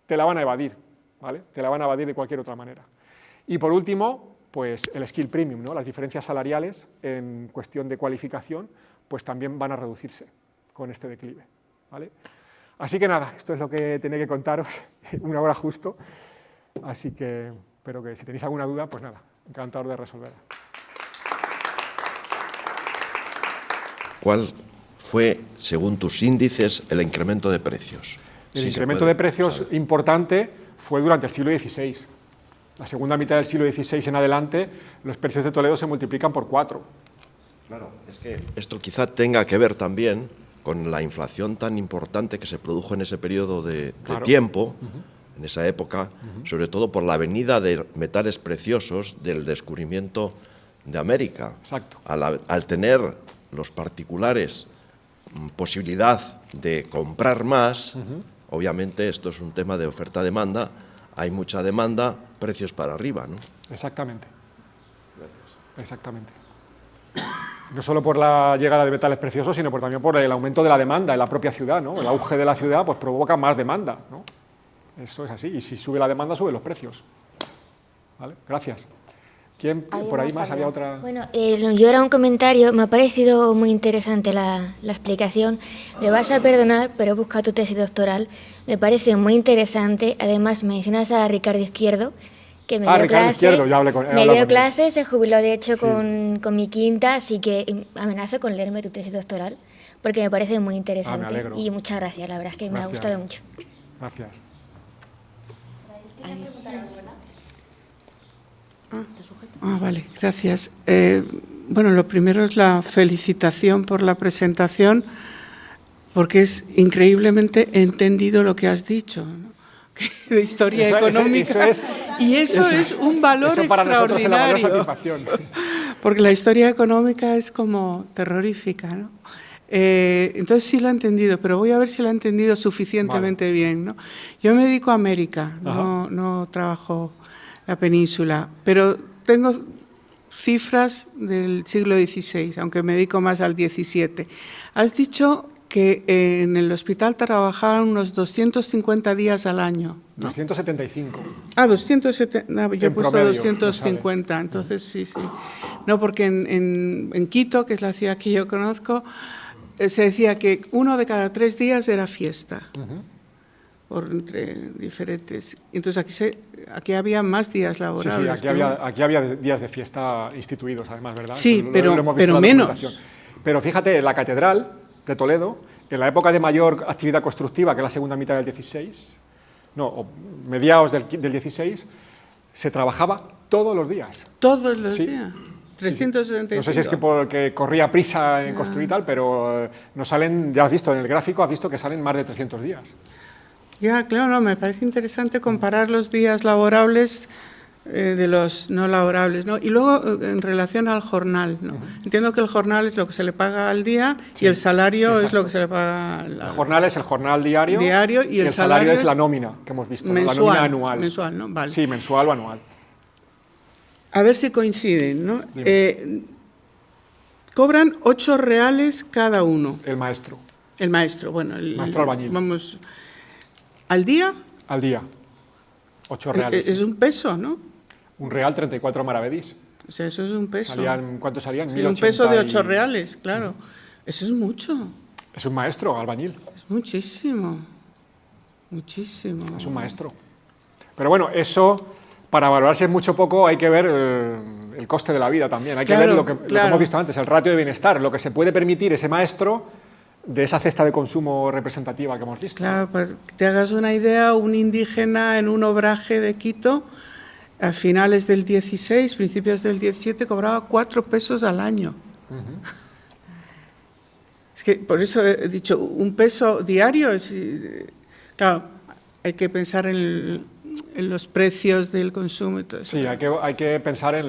Speaker 2: te la van a evadir, ¿vale? Te la van a evadir de cualquier otra manera. Y por último, pues el skill premium, ¿no? Las diferencias salariales en cuestión de cualificación, pues también van a reducirse con este declive, ¿vale? Así que nada, esto es lo que tenía que contaros, 1 hora justo, así que espero que si tenéis alguna duda, pues nada, encantado de resolverla.
Speaker 3: ¿Cuál fue, según tus índices, el incremento de precios?
Speaker 2: El incremento de precios importante fue durante el siglo XVI. La segunda mitad del siglo XVI en adelante, los precios de Toledo se multiplican por 4.
Speaker 3: Claro, es que esto quizá tenga que ver también con la inflación tan importante que se produjo en ese periodo de tiempo, en esa época, sobre todo por la venida de metales preciosos del descubrimiento de América.
Speaker 2: Exacto.
Speaker 3: Al tener los particulares posibilidad de comprar más, obviamente esto es un tema de oferta-demanda, hay mucha demanda, precios para arriba, ¿no?
Speaker 2: Exactamente. Exactamente. No solo por la llegada de metales preciosos, sino también por el aumento de la demanda en la propia ciudad, ¿no? El auge de la ciudad pues provoca más demanda, ¿no? Eso es así, y si sube la demanda, suben los precios. ¿Vale? Gracias. ¿Quién por ahí más? Había otra.
Speaker 4: Bueno, yo era un comentario, me ha parecido muy interesante la explicación. Me vas a perdonar, pero he buscado tu tesis doctoral. Me parece muy interesante. Además, mencionas a Ricardo Izquierdo, que me dio clase.
Speaker 2: Izquierdo, ya hablé con él.
Speaker 4: Me dio clase, se jubiló de hecho con mi quinta, así que amenazo con leerme tu tesis doctoral, porque me parece muy interesante.
Speaker 2: Me alegro.
Speaker 4: Y muchas gracias, la verdad es que me ha gustado mucho.
Speaker 2: Gracias.
Speaker 5: Vale, gracias. Bueno, lo primero es la felicitación por la presentación, porque es increíblemente entendido lo que has dicho, ¿no? De historia económica, y eso es un valor extraordinario, porque la historia económica es como terrorífica, ¿no? Entonces sí lo he entendido, pero voy a ver si lo he entendido suficientemente bien, ¿no? Yo me dedico a América, no trabajo la península, pero tengo cifras del siglo XVI, aunque me dedico más al XVII. Has dicho que en el hospital trabajaban unos 250 días al año, ¿no?
Speaker 2: 275.
Speaker 5: 270, no, yo he puesto
Speaker 2: promedio,
Speaker 5: 250, entonces sí. No, porque en Quito, que es la ciudad que yo conozco, se decía que 1 de cada 3 días era fiesta, por entre diferentes. Entonces aquí había más días laborables.
Speaker 2: Sí, aquí había días de fiesta instituidos, además, ¿verdad?
Speaker 5: Sí,
Speaker 2: Lo
Speaker 5: pero
Speaker 2: hemos visto en la
Speaker 5: menos.
Speaker 2: documentación. Pero fíjate, en la catedral de Toledo, en la época de mayor actividad constructiva, que es la segunda mitad del 16, o mediados del 16, se trabajaba todos los días.
Speaker 5: Todos los días. 365.
Speaker 2: No sé si es que porque corría prisa en construir y tal, pero nos salen, ya has visto en el gráfico, has visto que salen más de 300 días.
Speaker 5: Ya, claro, no, me parece interesante comparar los días laborables de los no laborables, ¿no? Y luego en relación al jornal, ¿no? Entiendo que el jornal es lo que se le paga al día y el salario es lo que se le paga
Speaker 2: el jornal es el jornal diario
Speaker 5: y el
Speaker 2: salario es la nómina que hemos visto,
Speaker 5: mensual,
Speaker 2: la nómina anual.
Speaker 5: Mensual, ¿no? Vale.
Speaker 2: Sí, mensual o anual.
Speaker 5: A ver si coinciden, ¿no? Cobran 8 reales cada uno.
Speaker 2: El maestro.
Speaker 5: El maestro, bueno. El
Speaker 2: maestro albañil.
Speaker 5: Vamos, ¿al día?
Speaker 2: Al día. 8 reales.
Speaker 5: Es un peso, ¿no?
Speaker 2: Un real, 34 maravedís.
Speaker 5: O sea, eso es un peso.
Speaker 2: ¿Cuánto salían?
Speaker 5: Sí, un peso de 8 reales, claro. Eso es mucho.
Speaker 2: Es un maestro, albañil.
Speaker 5: Es muchísimo. Muchísimo.
Speaker 2: Es un maestro. Pero bueno, eso, para valorarse mucho poco, hay que ver el coste de la vida también. Hay que ver lo que hemos visto antes, el ratio de bienestar, lo que se puede permitir ese maestro de esa cesta de consumo representativa que hemos visto.
Speaker 5: Claro, para que te hagas una idea, un indígena en un obraje de Quito, a finales del 16, principios del 17, cobraba 4 pesos al año. Es que por eso he dicho, un peso diario, claro, hay que pensar en los precios del consumo y todo eso.
Speaker 2: Sí, hay que pensar en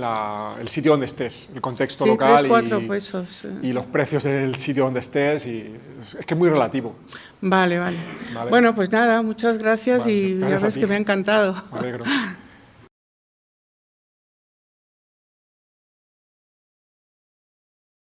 Speaker 2: el sitio donde estés, el contexto
Speaker 5: sí,
Speaker 2: local
Speaker 5: 3-4 pesos.
Speaker 2: Y los precios del sitio donde estés, y es que es muy relativo.
Speaker 5: Vale. Bueno, pues nada, muchas gracias y ya ves que me ha encantado.
Speaker 2: Me alegro.